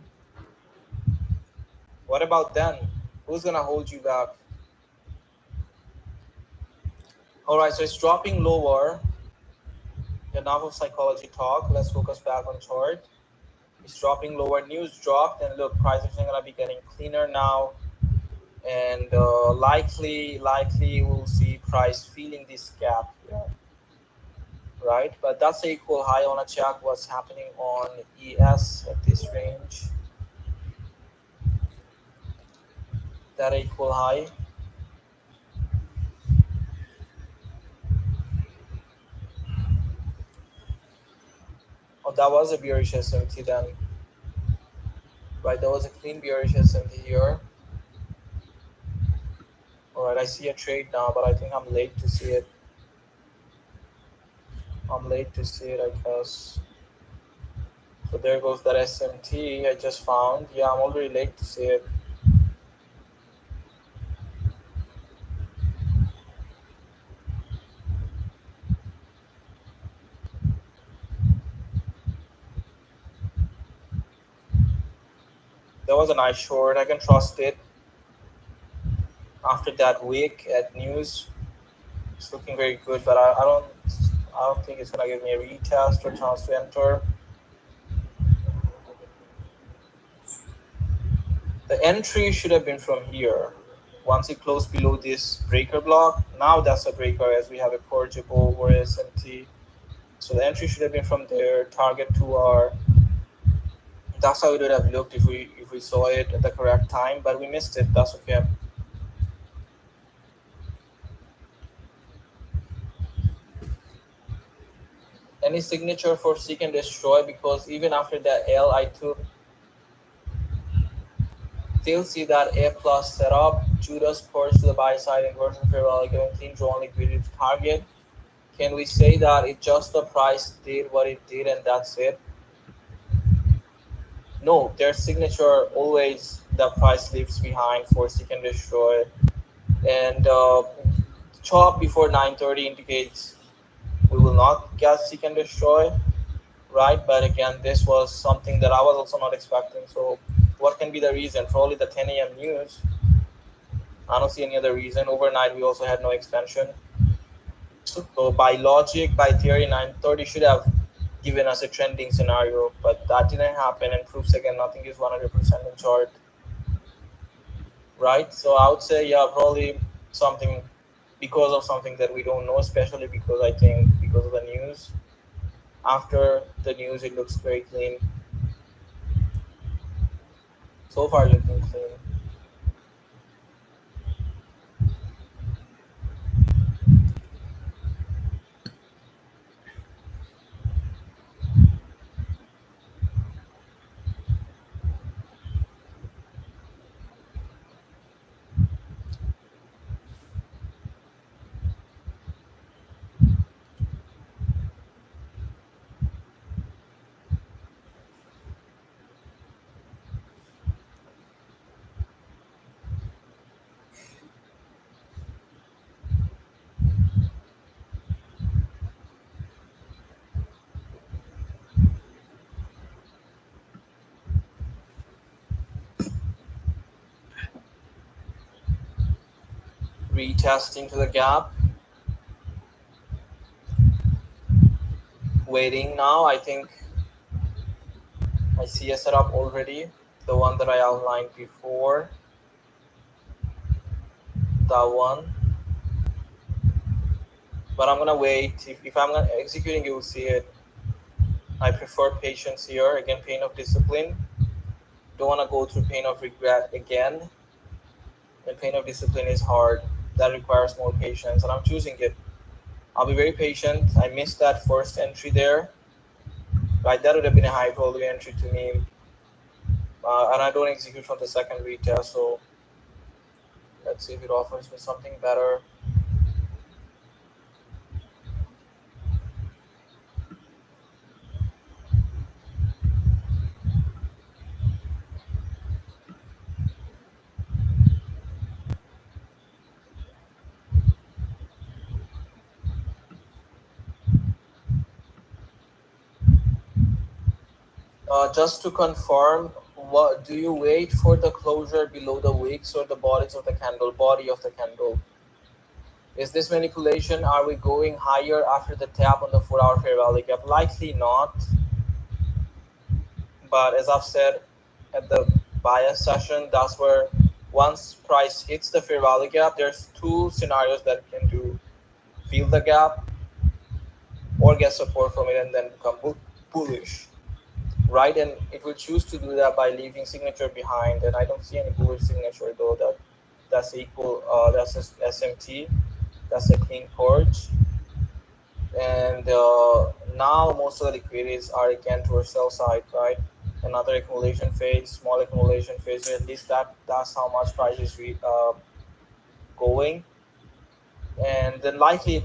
What about then? Who's going to hold you back? All right, so it's dropping lower. Enough of psychology talk. Let's focus back on chart. It's dropping lower. News dropped, and look, price action is going to be getting cleaner now. And likely we'll see price feeling this gap here. Right, but that's the equal high. I want to check what's happening on ES at this range. That equal high. Oh, that was a bearish SMT then. Right, there was a clean bearish SMT here. All right, I see a trade now, but I think I'm late to see it. I guess. So there goes that SMT I just found. Yeah, I'm already late to see it. That was a nice short. I can trust it. After that week at news, it's looking very good, but I don't think it's gonna give me a retest or chance to enter. The entry should have been from here. Once it closed below this breaker block, now that's a breaker as we have a corrigible over SMT. So the entry should have been from there. Target 2R. That's how it would have looked if we saw it at the correct time, but we missed it. That's okay. Any signature for seek and destroy, because even after that L I took, still see that A plus setup. Judas purge to the buy side, inversion fair value given clean draw on liquidity to target. Can we say that it just the price did what it did and that's it? No, their signature always the price leaves behind for seek and destroy. And chop before 9:30 indicates we will not get seek and destroy, right? But again, this was something that I was also not expecting. So what can be the reason? Probably the 10 a.m. news. I don't see any other reason. Overnight, we also had no expansion. So by logic, by theory, 9:30 should have given us a trending scenario, but that didn't happen, and proves again nothing is 100% in chart. Right? So I would say, yeah, probably something because of something that we don't know, especially because I think because of the news. After the news, it looks very clean. So far, looking clean. Retesting to the gap. Waiting now. I think I see a setup already, the one that I outlined before. That one. But I'm gonna wait. If I'm executing, you will see it. I prefer patience here. Again, pain of discipline. Don't want to go through pain of regret again. And pain of discipline is hard. That requires more patience, and I'm choosing it. I'll be very patient. I missed that first entry there. Right, that would have been a high probability entry to me. And I don't execute from the second retest, so let's see if it offers me something better. Just to confirm, what do you wait for the closure below the wicks or the body of the candle? Is this manipulation? Are we going higher after the tap on the 4-hour fair value gap? Likely not. But as I've said at the bias session, that's where once price hits the fair value gap, there's two scenarios that can do: fill the gap or get support from it and then become bullish, right? And it will choose to do that by leaving signature behind. And I don't see any bullish signature though. That's equal. That's a SMT. That's a clean purge. And now most of the liquidities are again towards sell side, right? Another accumulation phase, small accumulation phase. At least that's how much price is going. And then likely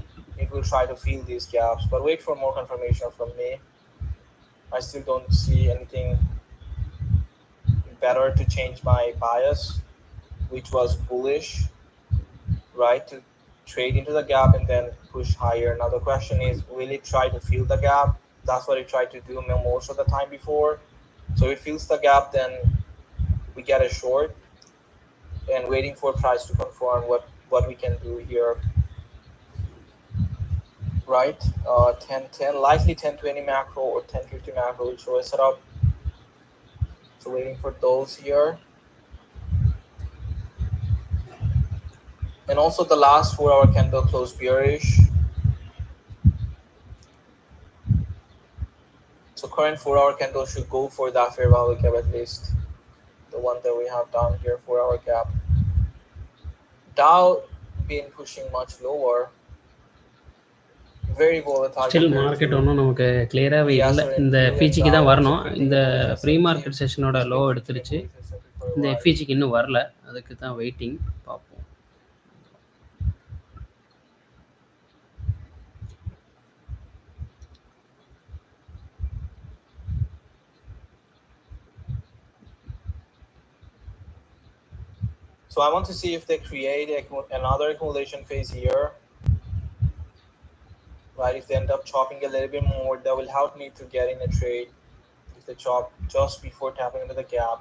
it will try to fill these gaps, but wait for more confirmation from me. I still don't see anything better to change my bias, which was bullish, right? To trade into the gap and then push higher. Now the question is, will it try to fill the gap? That's what it tried to do most of the time before. So if it fills the gap, then we get a short, and waiting for price to confirm what we can do here, right? 1010, likely 1020 macro or 1050 macro will show a setup. So waiting for those here. And also the last 4-hour candle closed bearish. So current 4-hour candle should go for that fair value gap, at least the one that we have down here, 4-hour gap. Dow been pushing much lower. Very volatile. Still market ஒன்றும் நமக்கு கிளியராகவே இல்லை. இந்த எஃப்இஜிக்கு தான் வரணும். இந்த pre market செஷனோட low எடுத்துருச்சு. இந்த எஃப்இஜிக்கு இன்னும் வரல, அதுக்கு தான் வெயிட்டிங். பார்ப்போம். So I want to see if they create another accumulation phase here. Right, if they end up chopping a little bit more, that will help me to get in a trade if they chop just before tapping into the gap.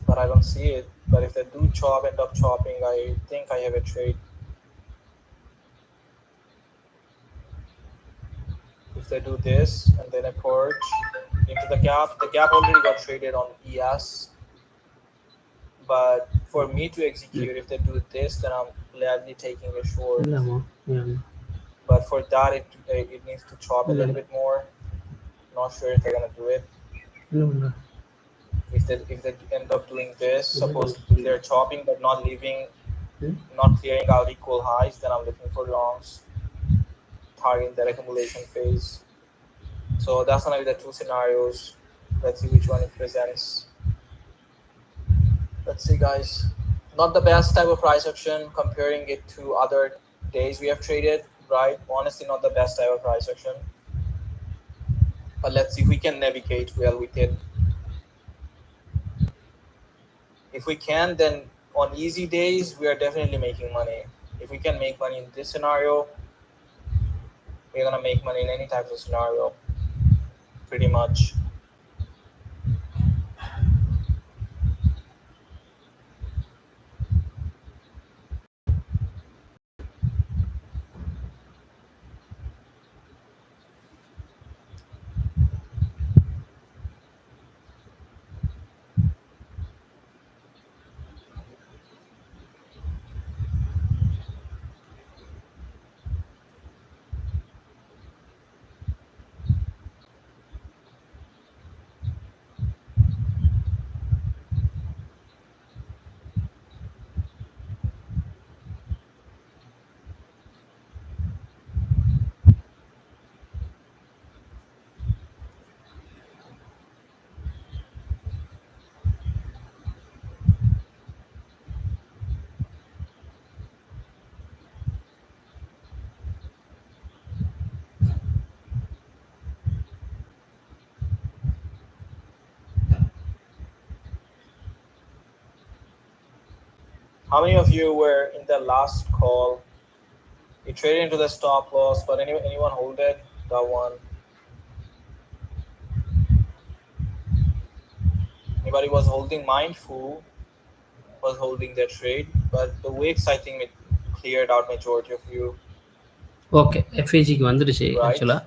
But I don't see it. But if they do end up chopping, I think I have a trade. If they do this and then a purge into the gap already got traded on ES. But for me to execute, if they do this, then I'm gladly taking a short. But for that, it needs to chop a little bit more. Not sure if they're gonna do it. If they end up doing this, suppose they're chopping but not leaving, not clearing out equal highs, then I'm looking for longs, targeting that accumulation phase. So that's gonna be the two scenarios. Let's see which one it presents. Let's see, guys. Not the best type of price action comparing it to other days we have traded, right? Honestly, not the best type of price action. But let's see if we can navigate well with it. If we can, then on easy days, we are definitely making money. If we can make money in this scenario, we're gonna make money in any type of scenario, pretty much. How many of you were in the last call? You traded into the stop loss, but anyone hold it? That one. Anybody was holding Mindful was holding their trade, but the wicks I think it cleared out majority of you, okay எஃப்ஏஜிக்கு வந்துடுச்சு right? ஆக்சுவலாக.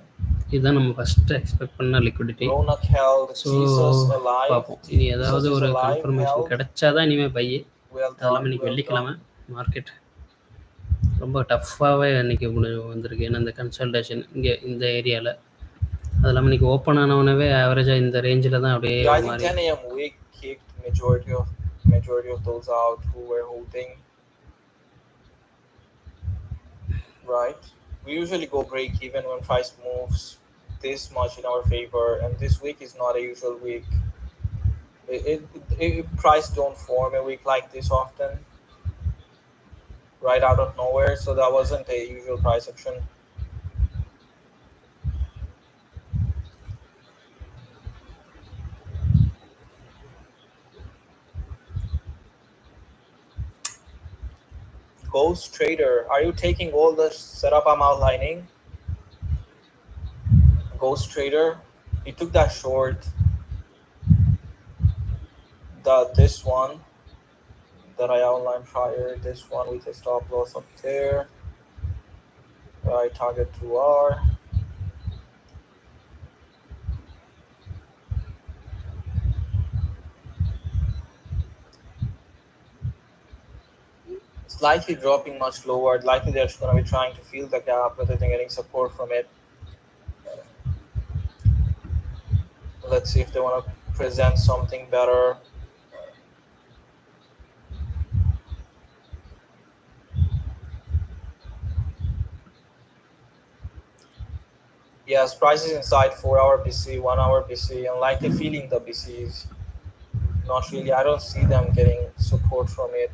இதுதான் நம்ம first expect பண்ண liquidity. Ronak held, so Jesus alive, பார்ப்போம், இனி Jesus ஏதாவது is ஒரு alive, கன்ஃபர்மேஷன் held. கிடைச்சாதான் இனிமேல் பை. Well அது இல்லாமல் done, இன்றைக்கி well வெள்ளிக்கிழமை done. மார்க்கெட் ரொம்ப டஃப்பாகவே இன்றைக்கி வந்திருக்கு. ஏன்னா இந்த கன்சல்டேஷன் இங்கே இந்த ஏரியாவில், அது இல்லாமல் இன்றைக்கி ஓப்பன் ஆனவனவே ஆவரேஜாக இந்த ரேஞ்சில் தான் அப்படியே Yeah, I ஒரு think மாதிரி 10 a.m. week kicked majority of those out who were holding. Right? We usually go break even when price moves this much in our favor, and this week is not a usual week. Price don't form a week like this often, right out of nowhere, so that wasn't a usual price action. Ghost Trader, are you taking all the setup I'm outlining? Ghost Trader, he took that short, this one that I outlined prior, this one with a stop loss up there, right, target 2R. Slightly dropping much lower, likely they're going to be trying to fill the gap rather than getting support from it. Let's see if they want to present something better. Yes, prices inside 4-hour BC, 1-hour BC, and likely feeling the BCs. Not really, I don't see them getting support from it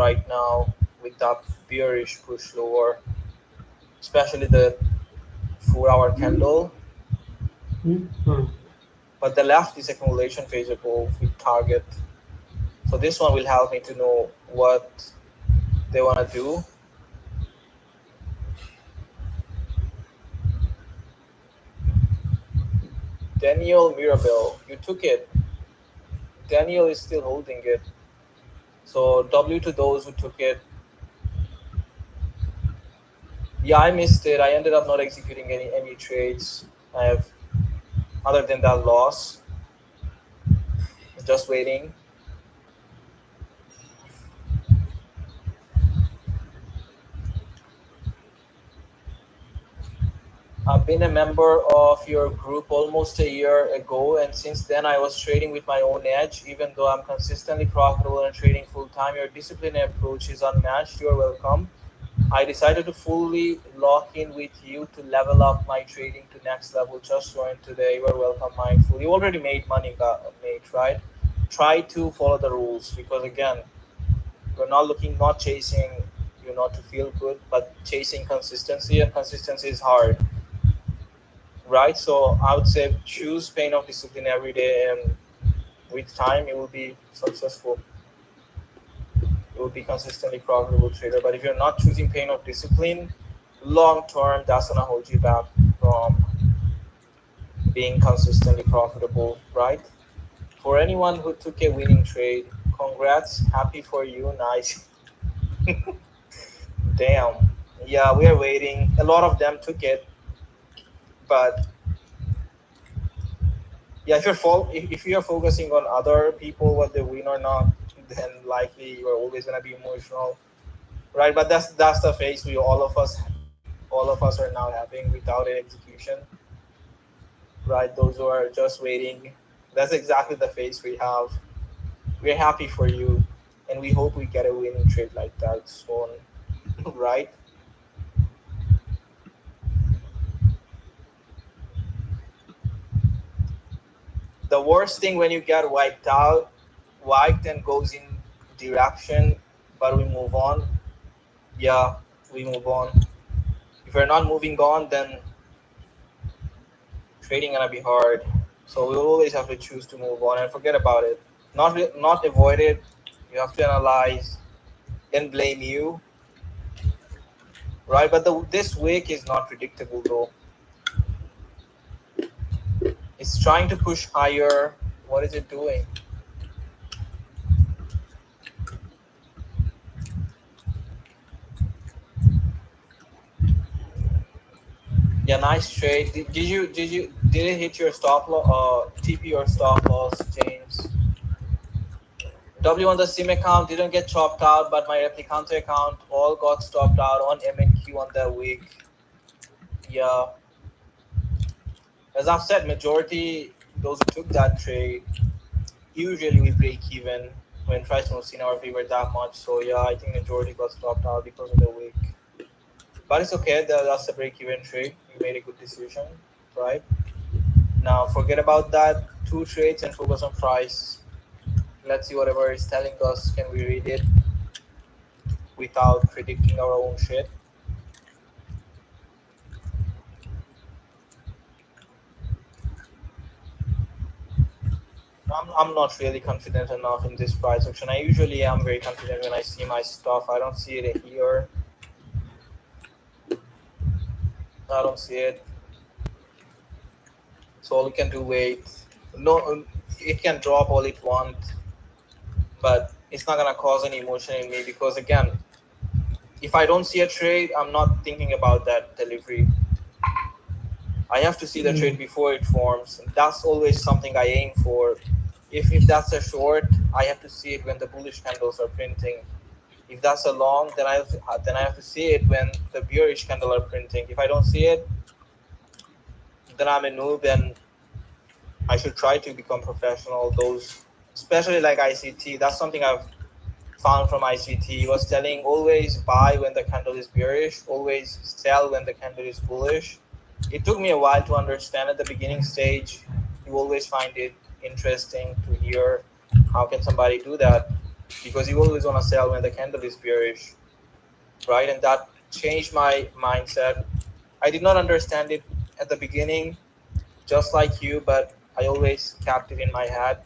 right now with that bearish push lower, especially the 4-hour candle. But the left is accumulation phase above with target, so this one will help me to know what they want to do. Daniel Mirabel, you took it. Daniel is still holding it, so W to those who took it. Yeah, I missed it. I ended up not executing any trades. I have, other than that loss, just waiting. I've been a member of your group almost a year ago, and since then I was trading with my own edge. Even though I'm consistently profitable and trading full-time, your disciplined approach is unmatched. You're welcome. I decided to fully lock in with you to level up my trading to next level. Just joined today. You're welcome, Mindful. You already made money, mate, right? Try to follow the rules, because again, we're not chasing, not to feel good, but chasing consistency, and consistency is hard. Right, so I would say choose pain of discipline every day, and with time you will be successful. You will be consistently profitable trader. But if you're not choosing pain of discipline, long term, that's gonna hold you back from being consistently profitable, right? For anyone who took a winning trade, congrats, happy for you, nice. Damn, yeah, we are waiting. A lot of them took it. But yeah, if you're focusing on other people, what they win or not, then likely you're always gonna be emotional, right? But that's the phase all of us are now having without an execution, right? Those who are just waiting, that's exactly the phase we have. We're happy for you, and we hope we get a winning trade like that soon, right? The worst thing when you get wiped and goes in direction, but we move on. Yeah, we move on. If we're not moving on, then trading gonna be hard. So we always have to choose to move on and forget about it. Not avoid it. You have to analyze and blame you, right? But this wick is not predictable though. It's trying to push higher. What is it doing? Yeah, nice trade. Did it hit your stop loss, TP or stop loss, James? W on the sim account didn't get chopped out, but my replicante account all got stopped out on MNQ on that week. Yeah. As I've said, majority, those who took that trade, usually we break even when price moves in our favor that much. So yeah, I think majority got stopped out because of the week. But it's okay, that's a break even trade. You made a good decision, right? Now forget about that 2 trades and focus on price. Let's see whatever it's telling us. Can we read it without predicting our own shit? I'm not really confident enough in this price action. I usually am very confident when I see my stuff. I don't see it here. I don't see it. So all we can do wait. No, it can drop all it wants, but it's not gonna cause any emotion in me because again, if I don't see a trade, I'm not thinking about that delivery. I have to see the trade before it forms. And that's always something I aim for. If that's a short, I have to see it when the bullish candles are printing. If that's a long, then I have to see it when the bearish candle are printing. If I don't see it, then I'm a noob and I should try to become professional. Those, especially like ICT, that's something I've found from ICT. It was telling always buy when the candle is bearish, always sell when the candle is bullish. It took me a while to understand at the beginning stage. You always find it interesting to hear how can somebody do that, because you always want to sell when the candle is bearish, right? And that changed my mindset. I did not understand it at the beginning, just like you, but I always kept it in my head.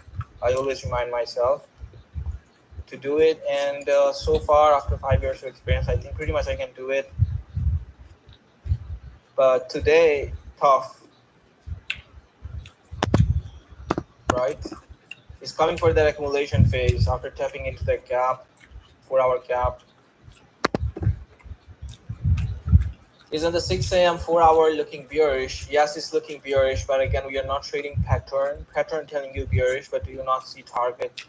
I always remind myself to do it, and so far after 5 years of experience, I think pretty much I can do it. But today, tough, right? It's coming for that accumulation phase after tapping into the gap, 4-hour gap. Isn't the 6 a.m. 4-hour looking bearish? Yes, it's looking bearish, but again, we are not trading pattern. Pattern telling you bearish, but do you not see target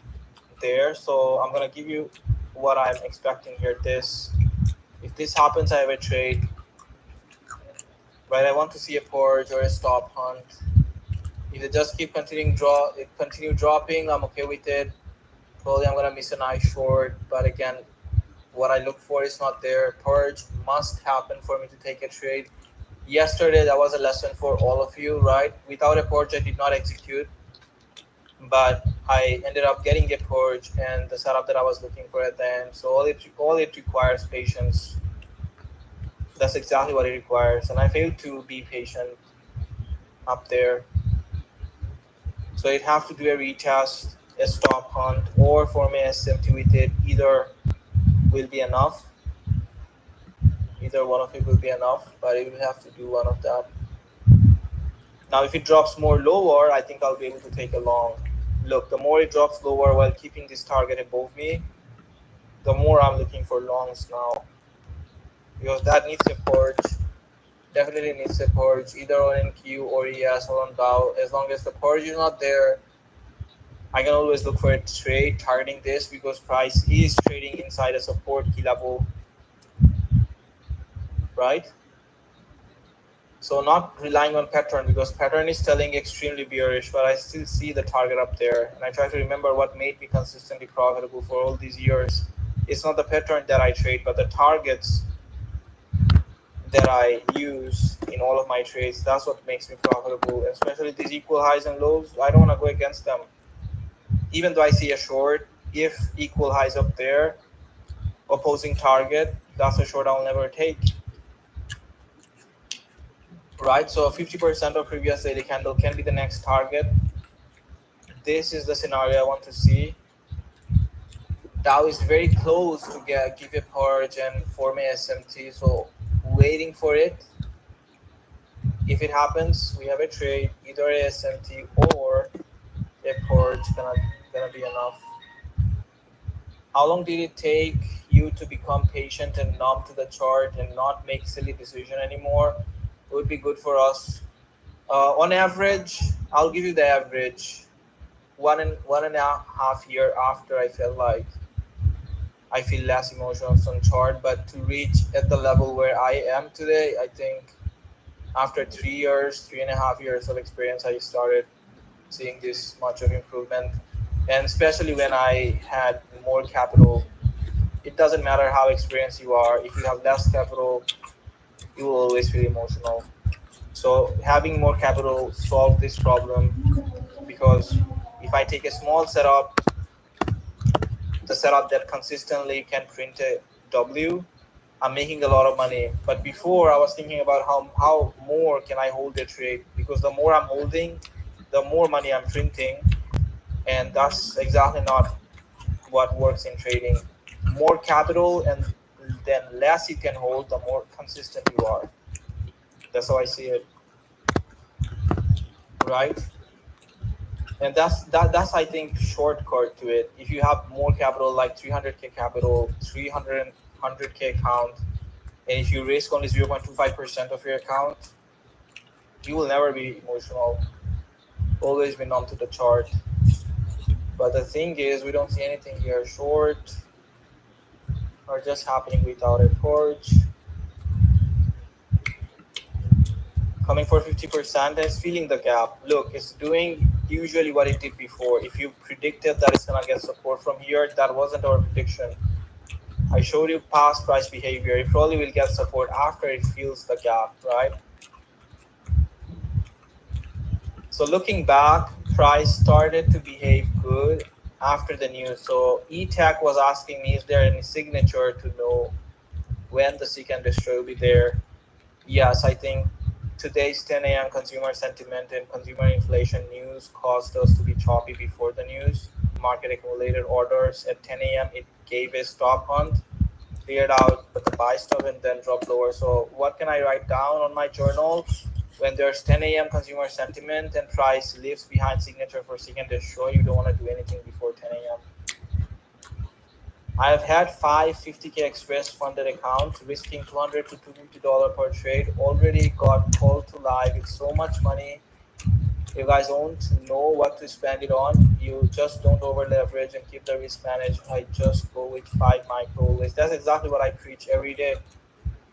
there? So I'm gonna give you what I'm expecting here. If this happens, I have a trade. Right, I want to see a purge or a stop hunt. If they just continue dropping, I'm okay with it. Probably I'm gonna miss a nice short, but again, what I look for is not there. Purge must happen for me to take a trade. Yesterday, that was a lesson for all of you, right? Without a purge, I did not execute, but I ended up getting a purge and the setup that I was looking for at the end. So all it requires patience. That's exactly what it requires, and I failed to be patient up there. So you'd have to do a retest, a stop hunt, or form a SMT with it. Either will be enough. Either one of it will be enough, but you will have to do one of that. Now, if it drops more lower, I think I'll be able to take a long. Look, the more it drops lower while keeping this target above me, the more I'm looking for longs now. Because that needs a purge. Definitely needs a purge, either on NQ or ES or on Dow. As long as the purge is not there, I can always look for a trade targeting this because price is trading inside a support key level, right? So not relying on pattern because pattern is telling extremely bearish, but I still see the target up there. And I try to remember what made me consistently profitable for all these years. It's not the pattern that I trade, but the targets that I use in all of my trades. That's what makes me profitable, especially these equal highs and lows. I don't want to go against them. Even though I see a short, if equal highs up there, opposing target, that's a short I'll never take. Right, so 50% of previous daily candle can be the next target. This is the scenario I want to see. Dow is very close to give a purge and form a SMT, so waiting for it. If it happens, we have a trade, either a SMT or Airport's gonna be enough. How long did it take you to become patient and numb to the chart and not make silly decision anymore? It would be good for us. On average, I'll give you the average. One and a half year after I felt like I feel less emotional on some chart, but to reach at the level where I am today, I think after 3 years, 3.5 years of experience, I started seeing this much of improvement. And especially when I had more capital, it doesn't matter how experienced you are. If you have less capital, you will always feel emotional. So having more capital solved this problem because if I take a small setup, the setup that consistently can print a W, I'm making a lot of money. But before I was thinking about how more can I hold a trade because the more I'm holding, the more money I'm printing, and that's exactly not what works in trading. More capital and then less you can hold, the more consistent you are. That's how I see it, right? And that's I think shortcut to it. If you have more capital, like 300k capital, 300k account, and if you risk only 0.25% of your account, you will never be emotional. Always be numb to the chart. But the thing is, we don't see anything here. Short are just happening without a torch. Coming for 50% and it's filling the gap. Look, it's doing usually what it did before. If you predicted that it's gonna get support from here, that wasn't our prediction. I showed you past price behavior. It probably will get support after it fills the gap, right? So looking back, price started to behave good after the news. So eTech was asking me, is there any signature to know when the seek and destroy will be there? Yes, I think today's 10 a.m. consumer sentiment and consumer inflation news caused us to be choppy before the news. Market accumulated orders at 10 a.m. It gave a stop hunt, cleared out but the buy stop and then dropped lower. So what can I write down on my journal? When there's 10 a.m. consumer sentiment and price leaves behind signature for seek and destroy, you don't want to do anything before 10 a.m. I have had five 50k express funded accounts risking 200 to $250 per trade. Already got called to live with so much money. You guys don't know what to spend it on. You just don't over leverage and keep the risk managed. I just go with five micro always. That's exactly what I preach every day.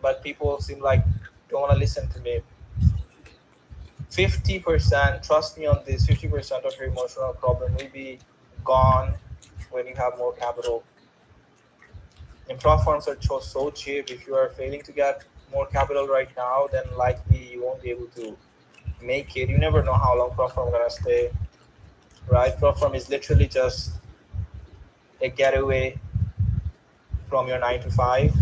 But people seem like don't want to listen to me. 50%, trust me on this, 50% of your emotional problem will be gone when you have more capital. And platforms are so cheap. If you are failing to get more capital right now, then likely you won't be able to make it. You never know how long platform gonna stay, right? Platform is literally just a getaway from your 9 to 5.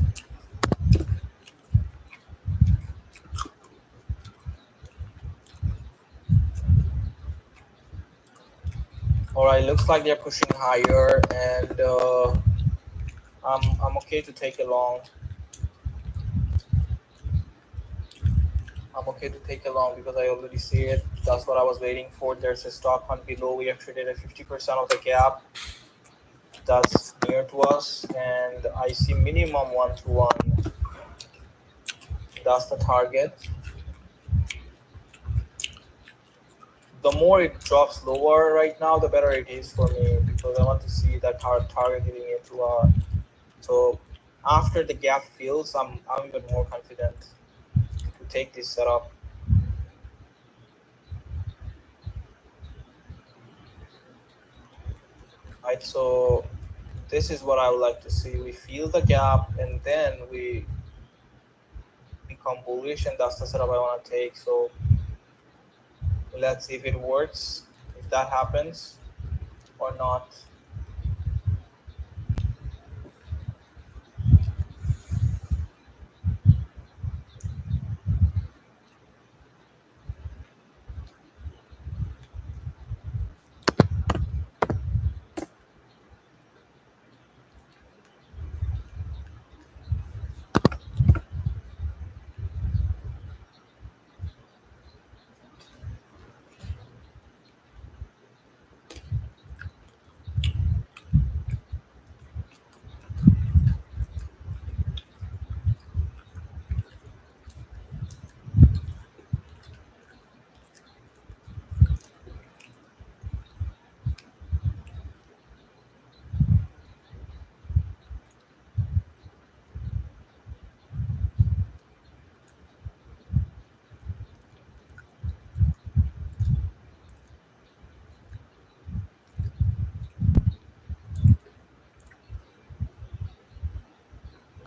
All right, looks like they're pushing higher, and I'm okay to take a long. I'm okay to take a long because I already see it. That's what I was waiting for. There's a stop hunt below. We have traded at 50% of the gap. That's near to us, and I see minimum 1 to 1. That's the target. The more it drops lower right now, the better it is for me because I want to see that target hitting into so after the gap fills, I'm even more confident to take this setup. Right, so this is what I would like to see. We fill the gap and then we become bullish, and that's the setup I want to take. So let's see if it works, if that happens or not.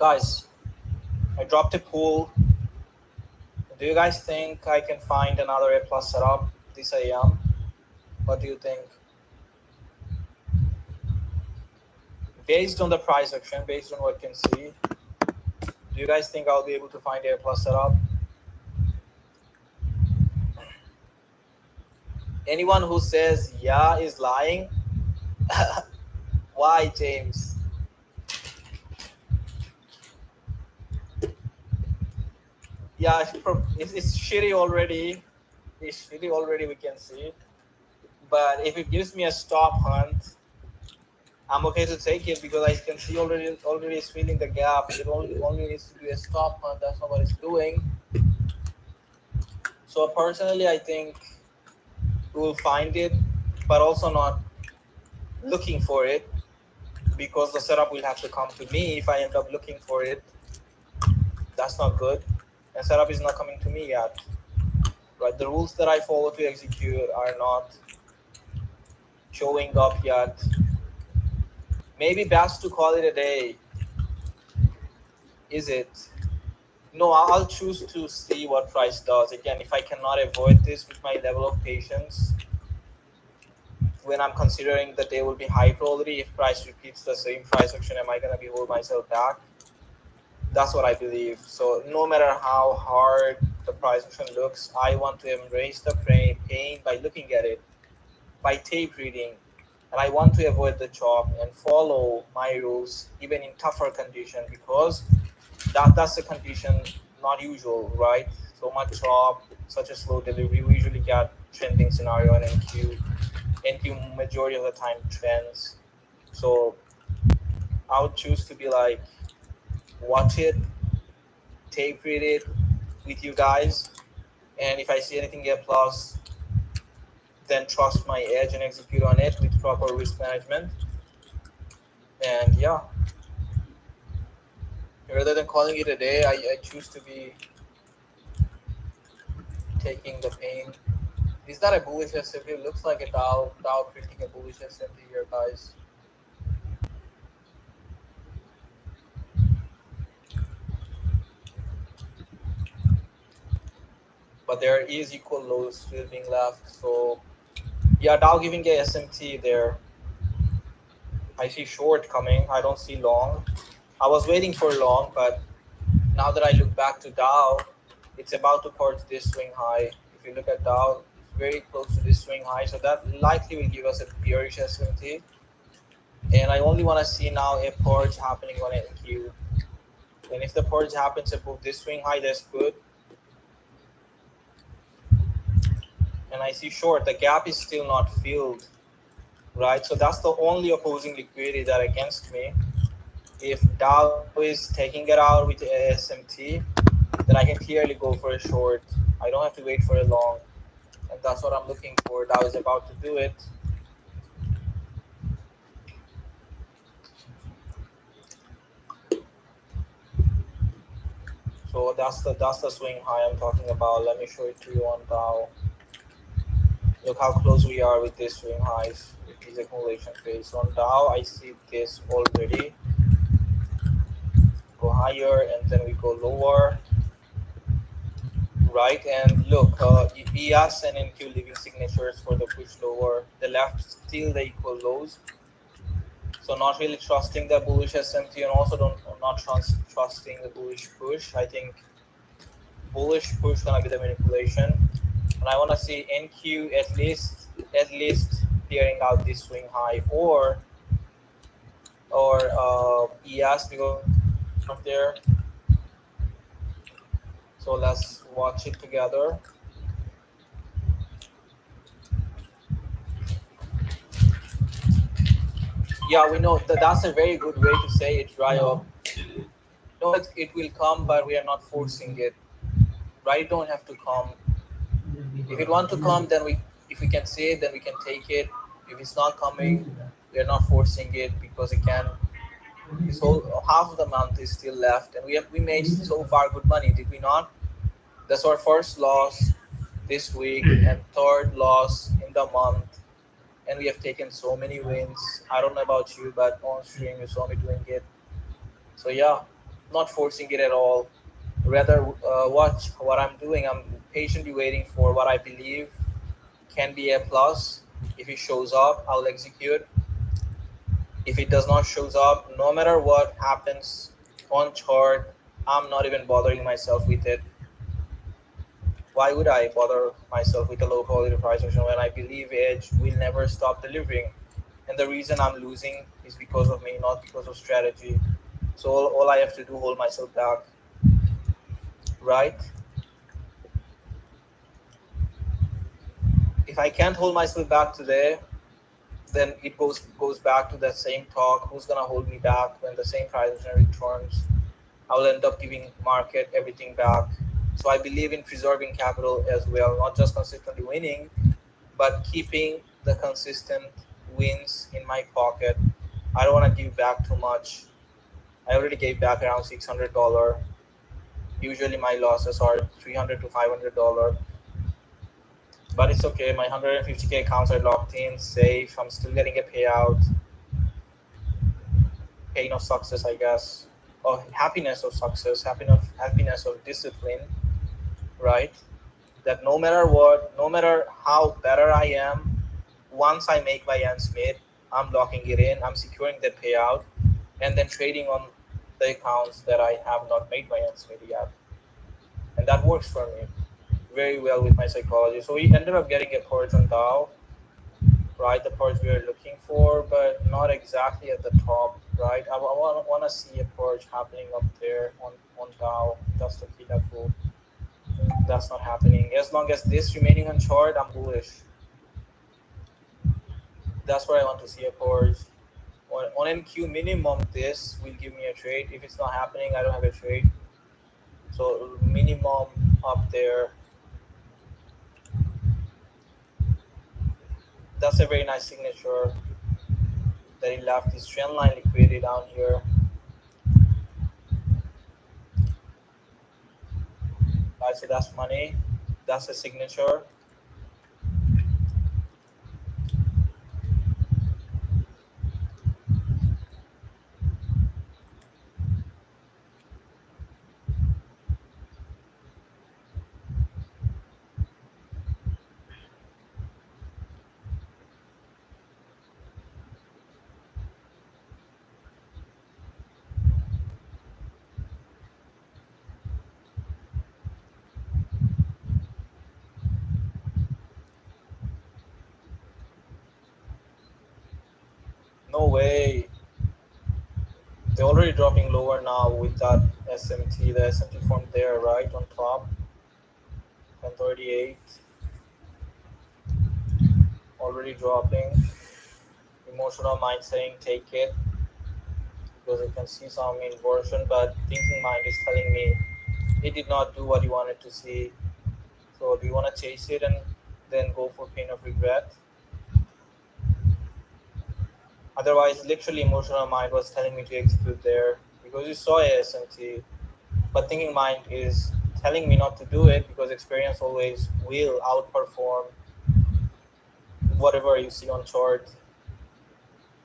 Guys, I dropped a pool. Do you guys think I can find another A plus setup this AM? What do you think? Based on the price action, based on what I can see, do you guys think I'll be able to find A plus setup? Anyone who says yeah is lying. Why, James? Yeah, it's shitty already. It's shitty already, we can see. But if it gives me a stop hunt, I'm okay to take it because I can see already it's filling the gap. It only needs to do a stop hunt. That's not what it's doing. So personally, I think we'll find it, but also not looking for it because the setup will have to come to me if I end up looking for it. That's not good. And setup is not coming to me yet. Right? The rules that I follow to execute are not showing up yet. Maybe best to call it a day. Is it? No, I'll choose to see what price does. Again, if I cannot avoid this with my level of patience, when I'm considering that they will be high probability, if price repeats the same price action, am I going to be hold myself back? That's what I believe. So no matter how hard the price action looks, I want to embrace the pain by looking at it, by tape reading, and I want to avoid the chop and follow my rules even in tougher condition because that's a condition not usual, right? So much chop, such a slow delivery. We usually get trending scenario on NQ. NQ majority of the time trends. So I would choose to be like watch it, tape read it with you guys, and if I see anything get plus, then trust my edge and execute on it with proper risk management. And yeah, rather than calling it a day, I choose to be taking the pain. Is that a bullish S&P? It looks like a Dow printing a bullish S&P here, guys. But there is equal lows still being left. So yeah, Dow giving a SMT there. I see short coming. I don't see long. I was waiting for long, but now that I look back to Dow, it's about to purge this swing high. If you look at Dow, it's very close to this swing high, so that likely will give us a bearish SMT. And I only want to see now a purge happening on NQ. And if the purge happens above this swing high, that's good. And I see short, the gap is still not filled, right? So that's the only opposing liquidity that against me. If Dow is taking it out with SMT, then I can clearly go for a short. I don't have to wait for a long. And that's what I'm looking for. Dow is about to do it. So that's the swing high I'm talking about. Let me show it to you on Dow. Look how close we are with this swing highs, with these accumulation phase. On Dow, I see this already. Go higher and then we go lower. Right, and look, ES and NQ leaving signatures for the push lower. The left still the equal lows. So not really trusting the bullish SMT and also not trusting the bullish push. I think bullish push gonna be the manipulation, and I want to see NQ at least clearing out this swing high or ES because from there. So let's watch it together. Yeah, we know that that's a very good way to say it, dry up. No, it will come, but we are not forcing it. Right? Don't have to come. If it want to come, then if we can say it, then we can take it. If it's not coming, we are not forcing it because again, this whole half of the month is still left, and we made so far good money, did we not? That's our first loss this week and third loss in the month. And we have taken so many wins. I don't know about you, but on stream you saw me doing it. So yeah, not forcing it at all. Rather, watch what I'm doing. I'm patiently waiting for what I believe can be a plus. If it shows up, I'll execute. If it does not shows up, no matter what happens on chart, I'm not even bothering myself with it. Why would I bother myself with a low quality price action when I believe Edge will never stop delivering? And the reason I'm losing is because of me, not because of strategy. So all I have to do, hold myself back, right? If I can't hold myself back today, then it goes back to that same talk. Who's gonna hold me back when the same price action returns? I will end up giving market everything back. So I believe in preserving capital as well, not just consistently winning, but keeping the consistent wins in my pocket. I don't want to give back too much. I already gave back around $600. Usually my losses are $300 to $500, but it's okay. My 150K accounts are locked in, safe. I'm still getting a payout. Pain of success, I guess. Oh, happiness of success, happiness of discipline, right? That no matter what, no matter how better I am, once I make my ends meet, I'm locking it in, I'm securing that payout, and then trading on the accounts that I have not made my ends meet yet. And that works for me very well with my psychology. So we ended up getting a purge on Dow, right? The purge we were looking for, but not exactly at the top, right? I want to see a purge happening up there on Dow. That's the key level. That's not happening. As long as this remaining on short, I'm bullish. That's where I want to see a purge. On NQ minimum, this will give me a trade. If it's not happening, I don't have a trade. So minimum up there. That's a very nice signature that he left this trend line liquidity down here. Right, so that's money. That's a signature. No way. They're already dropping lower now with that SMT. The SMT formed there, right on top. 1038. Already dropping. Emotional mind saying take it because I can see some inversion, but thinking mind is telling me it did not do what you wanted to see. So do you want to chase it and then go for pain of regret? Otherwise, literally, emotional mind was telling me to execute there because you saw ASMT, but thinking mind is telling me not to do it because experience always will outperform whatever you see on chart,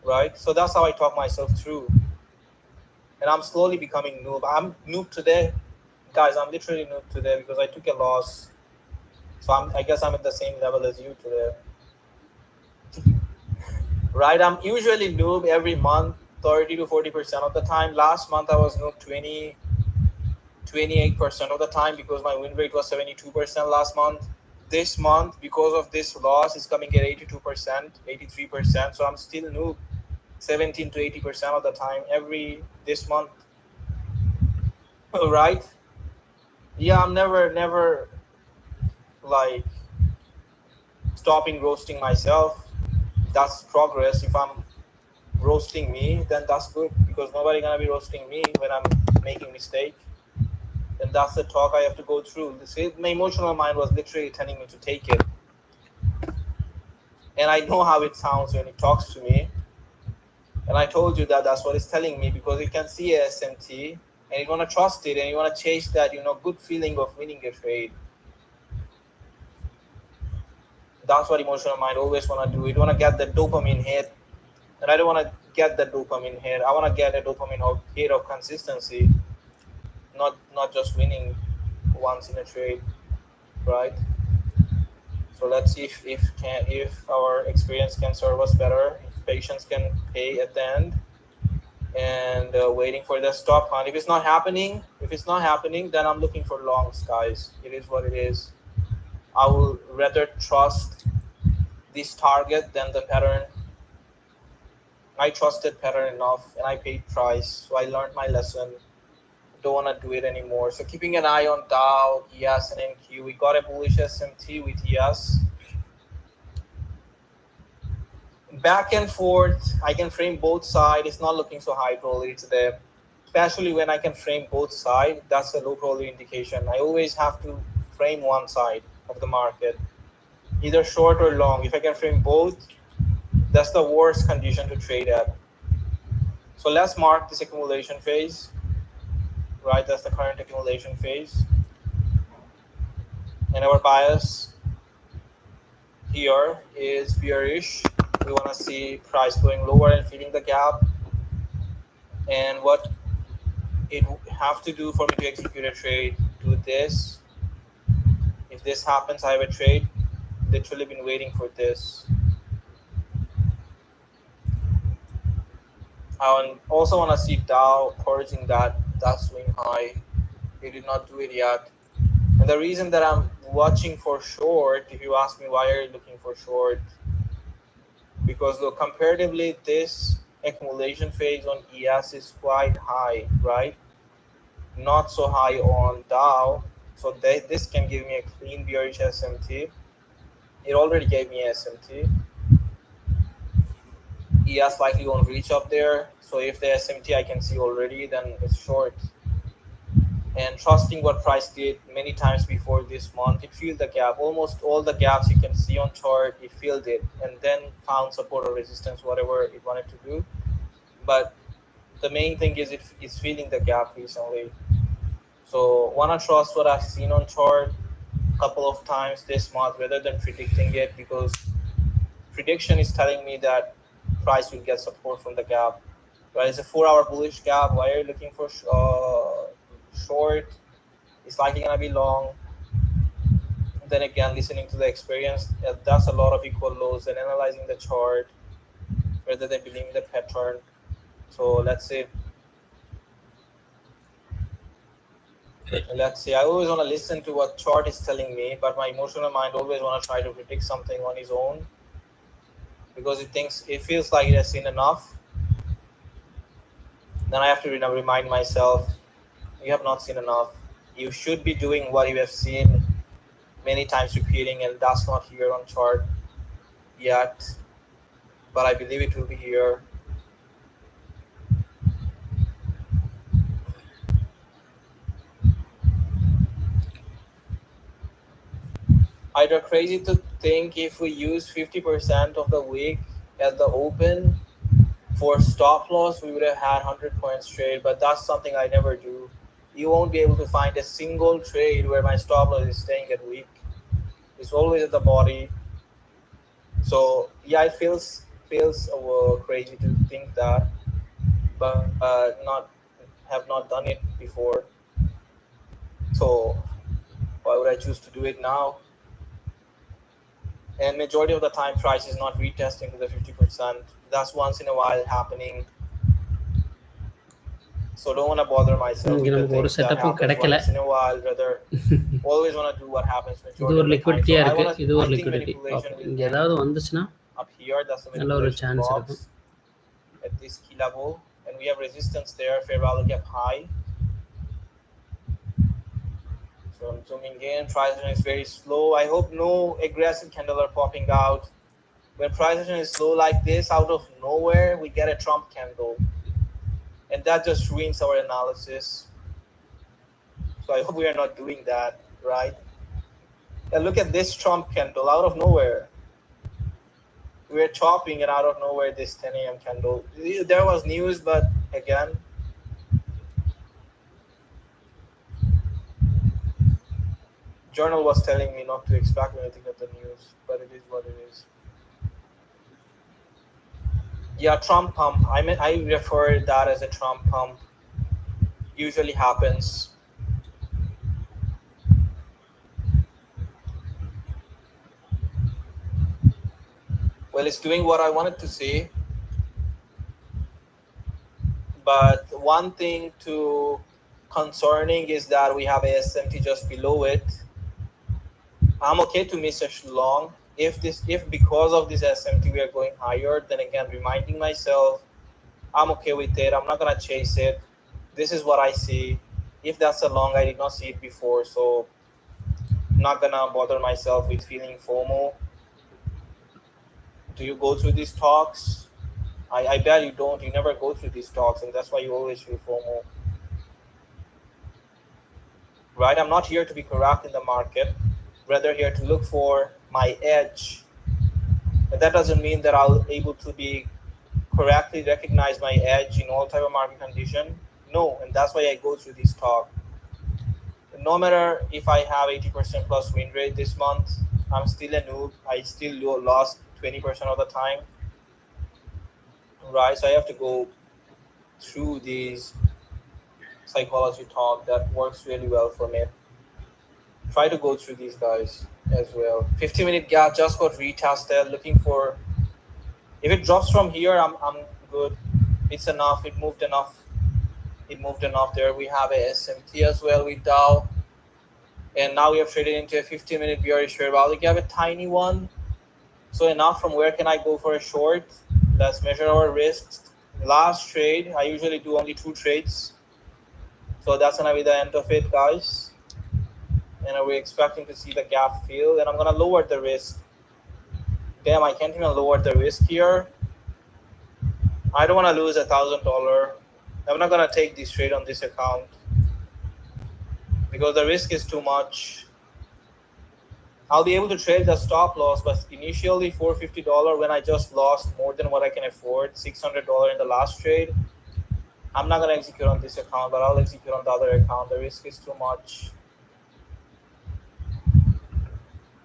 right? So that's how I talk myself through, and I'm slowly becoming noob. I'm noob today, guys. I'm literally noob today because I took a loss. So I guess I'm at the same level as you today, right? I'm usually noob every month, 30 to 40% of the time. Last month I was noob 28% of the time because my win rate was 72% last month. This month, because of this loss, is coming at 82%, 83%. So I'm still noob 17 to 80% of the time every this month. Right? Yeah, I'm never like stopping roasting myself. That's progress. If I'm roasting me, then that's good because nobody gonna be roasting me when I'm making mistake. And that's the talk I have to go through. My emotional mind was literally telling me to take it, and I know how it sounds when it talks to me. And I told you that that's what it's telling me because you can see a SMT and you want to trust it and you want to chase that good feeling of winning a trade. That's what emotional mind always want to do. You want to get the dopamine hit, and I don't want to get the dopamine hit. I want to get a dopamine hit of consistency. not just winning once in a trade, right? So let's see if our experience can serve us better, if patience can pay at the end, and waiting for the stop hunt. If it's not happening, then I'm looking for longs, guys. It is what it is. I will rather trust this target than the pattern. I trusted pattern enough and I paid price, so I learned my lesson. Don't want to do it anymore. So keeping an eye on Dow, ES, and NQ. We got a bullish SMT with ES. Back and forth, I can frame both sides. It's not looking so high probability today, especially when I can frame both sides. That's a low probability indication. I always have to frame one side of the market, either short or long. If I can frame both, that's the worst condition to trade at. So let's mark this accumulation phase, right? That's the current accumulation phase. And our bias here is bearish. We want to see price going lower and filling the gap. And what it have to do for me to execute a trade, do this. If this happens, I have a trade. Literally been waiting for this. I also want to see Dow purging that swing high. They did not do it yet. And the reason that I'm watching for short, if you ask me why are you looking for short, because look, comparatively this accumulation phase on ES is quite high, right? Not so high on Dow. So this can give me a clean bearish SMT. It already gave me SMT. ES likely won't reach up there. So if the SMT I can see already, then it's short. And trusting what price did many times before this month, it filled the gap. Almost all the gaps you can see on chart, it filled it and then found support or resistance, whatever it wanted to do. But the main thing is it's filling the gap recently. So wanna trust what I've seen on chart a couple of times this month rather than predicting it, because prediction is telling me that price will get support from the gap. Right? It's a 4-hour bullish gap. Why are you looking for short? It's likely gonna be long. And then again, listening to the experience, that's a lot of equal lows and analyzing the chart rather than believing the pattern. So let's see. I always want to listen to what chart is telling me, but my emotional mind always want to try to predict something on its own because it feels like it has seen enough. Then I have to remind myself, you have not seen enough. You should be doing what you have seen many times repeating, and that's not here on chart yet, but I believe it will be here. Either crazy to think if we use 50% of the week at the open for stop loss, we would have had 100 points trade, but that's something I never do. You won't be able to find a single trade where my stop loss is staying at week. It's always at the body. So yeah, it feels crazy to think that, but have not done it before. So why would I choose to do it now? And majority of the time, price is not retesting to the 50%. That's once in a while happening. So don't want to bother myself with the things that happens once in a while. Rather, always want to do what happens majority of the time. So I think manipulation will end up here. That's the manipulation box at this key level. And we have resistance there, fair value gap high. So I'm zooming in. Price action is very slow. I hope no aggressive candle are popping out. When price action is slow like this, out of nowhere, we get a Trump candle. And that just ruins our analysis. So I hope we are not doing that, right? And look at this Trump candle out of nowhere. We're chopping and out of nowhere this 10 a.m. candle. There was news, but again, journal was telling me not to expect anything of the news, but it is what it is. Yeah, Trump pump. I refer that as a Trump pump. Usually happens Well, it's doing what I wanted to see. But one thing to concerning is that we have a SMT just below it. I'm okay to miss a long. If because of this SMT we are going higher, then again reminding myself I'm okay with it. I'm not gonna chase it. This is what I see. If that's a long, I did not see it before, so I'm not gonna bother myself with feeling FOMO. Do you go through these talks? I bet you don't. You never go through these talks, and that's why you always feel FOMO. Right? I'm not here to be correct in the market, rather here to look for my edge. But that doesn't mean that I'll able to be correctly recognize my edge in all type of market condition. No, and that's why I go through this talk. No matter if I have 80% plus win rate this month, I'm still a noob. I still lost 20% of the time. Right? So I have to go through these psychology talk that works really well for me. Try to go through these guys as well. 50-minute gap just got retested. Looking for if it drops from here, I'm good. It's enough. It moved enough. It moved enough there. We have a SMT as well with Dow. And now we have traded into a 50-minute bearish fair value gap, a tiny one. So enough from where can I go for a short? Let's measure our risks. Last trade, I usually do only 2 trades. So that's gonna be the end of it, guys. And we're expecting to see the gap fill, and I'm gonna lower the risk. Damn, I can't even lower the risk here. I don't wanna lose $1,000. I'm not gonna take this trade on this account because the risk is too much. I'll be able to trade the stop loss, but initially $450 when I just lost more than what I can afford, $600 in the last trade. I'm not gonna execute on this account, but I'll execute on the other account. The risk is too much.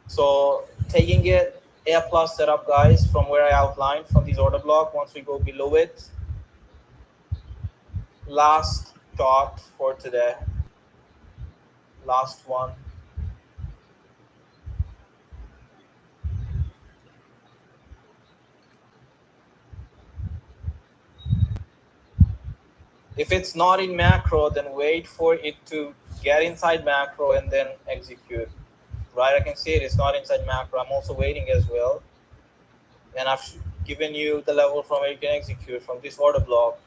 So taking it A plus setup, guys, from where I outlined from this order block. Once we go below it, last thought for today. Last one. If it's not in macro, then wait for it to get inside macro and then execute. Right? I can see it's not inside macro. I'm also waiting as well. And I've given you the level from where you can execute from this order block.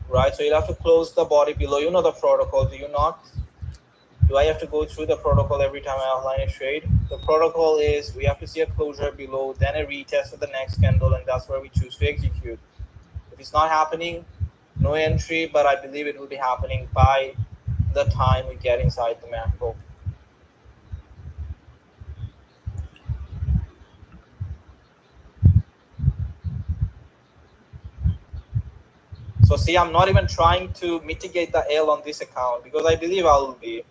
Right? So you'll have to close the body below. You know the protocol, do you not? Do I have to go through the protocol every time I outline a trade? The protocol is we have to see a closure below, then a retest of the next candle, and that's where we choose to execute. If it's not happening, no entry, but I believe it will be happening by the time we get inside the macro. So see, I'm not even trying to mitigate the L on this account because I believe I will be.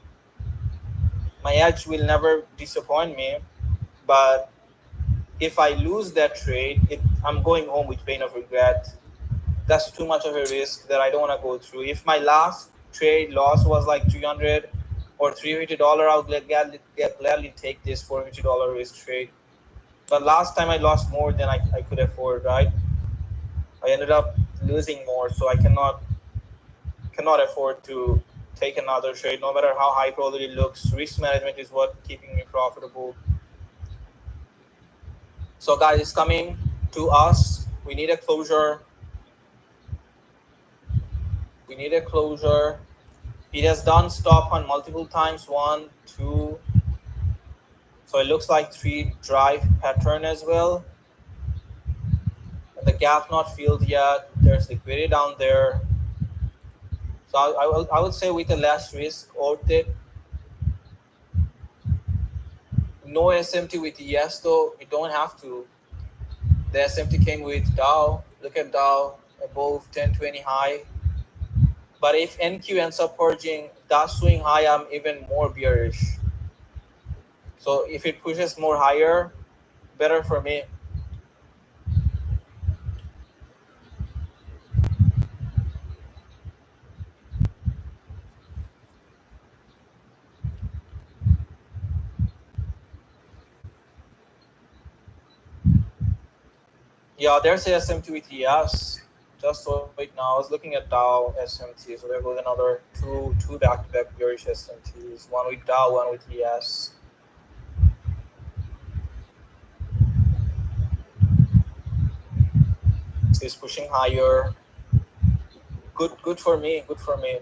My edge will never disappoint me, but if I lose that trade, I'm going home with pain of regret. That's too much of a risk that I don't want to go through. If my last trade loss was like $300 or $350, I would gladly take this $450 risk trade. But last time I lost more than I could afford, right? I ended up losing more, so I cannot afford to take another trade, no matter how high probability it looks. Risk management is what keeping me profitable. So guys, it's coming to us. We need a closure. We need a closure. It has done stop on multiple times. 1, 2. So it looks like 3 drive pattern as well. And the gap not filled yet. There's liquidity down there. So I would say with the less risk, ORTIT. No SMT with yes though. You don't have to. The SMT came with Dow. Look at Dow above 1020 high. But if NQ ends up purging that swing high, I'm even more bearish. So if it pushes more higher, better for me. Yeah, there's a SMT with ES. Just wait now. I was looking at Dow SMT, so there goes another two back-to-back bearish SMTs. One with Dow, one with ES. So it's pushing higher. Good for me. Good for me.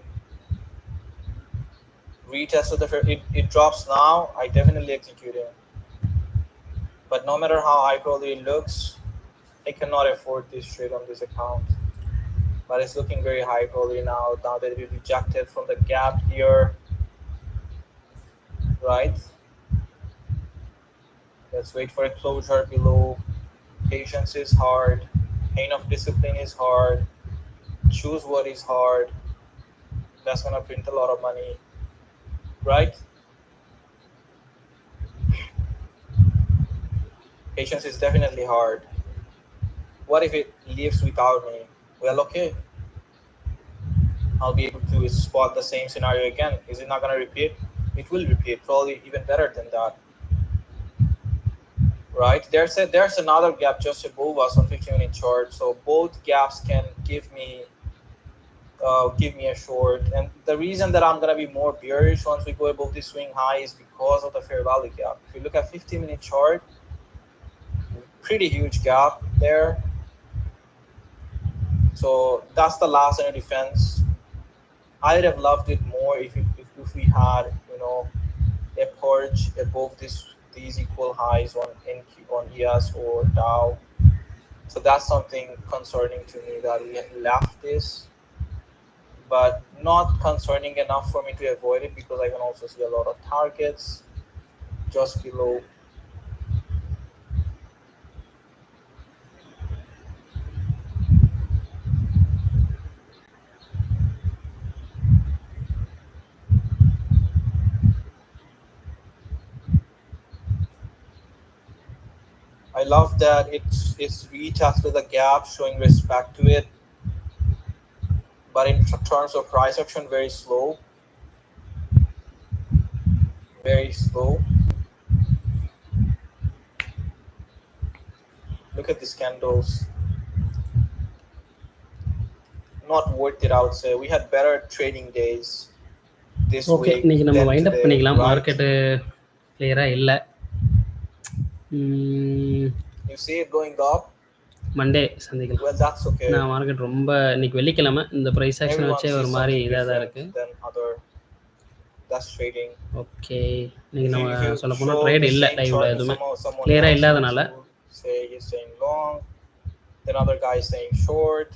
Retested the fair. It drops now. I definitely executing. But no matter how high quality it looks, I cannot afford this trade on this account. But it's looking very high quality now. Now that we rejected from the gap here, right? Let's wait for a closure below. Patience is hard. Pain of discipline is hard. Choose what is hard. That's gonna print a lot of money, right? Patience is definitely hard. What if it leaves without me? Well, okay. I'll be able to spot the same scenario again. Is it not gonna repeat? It will repeat, probably even better than that. Right? There's another gap just above us on 15-minute chart. So both gaps can give me a short. And the reason that I'm gonna be more bearish once we go above this swing high is because of the fair value gap. If you look at 15-minute chart, pretty huge gap there. So that's the last line of defense. I'd have loved it more if we had, a purge above these equal highs on ES or Dow. So that's something concerning to me that we left this, but not concerning enough for me to avoid it because I can also see a lot of targets just below. I love that it's retested the gap, showing respect to it. But in terms of price action, very slow. Very slow. Look at these candles. Not worth it, I would say. We had better trading days this okay, week இன்னைக்கு நம்ம than wind up today, பண்ணிக்கலாம். right? Market கிளியராக இல்லை. You see it going up. Monday சந்திக்கலாம். Well, that's okay. நான் market ரொம்ப இன்னைக்கு வெள்ளிக்கிழமை இந்த ப்ரைஸ் ஆக்ஷன் Everyone வச்சே ஒரு sees மாதிரி something இதாக தான் different இருக்குது. than other. That's trading. Okay, இன்னைக்கு If நம்ம you சொல்ல போனால் show ட்ரேட் the இல்லை same லைவ்ல chart to எதுவுமே someone கிளியராக else, இல்லாதனால. say he's saying long, then other guy is saying short.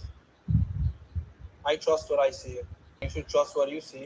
I trust what I see. You should trust what you see.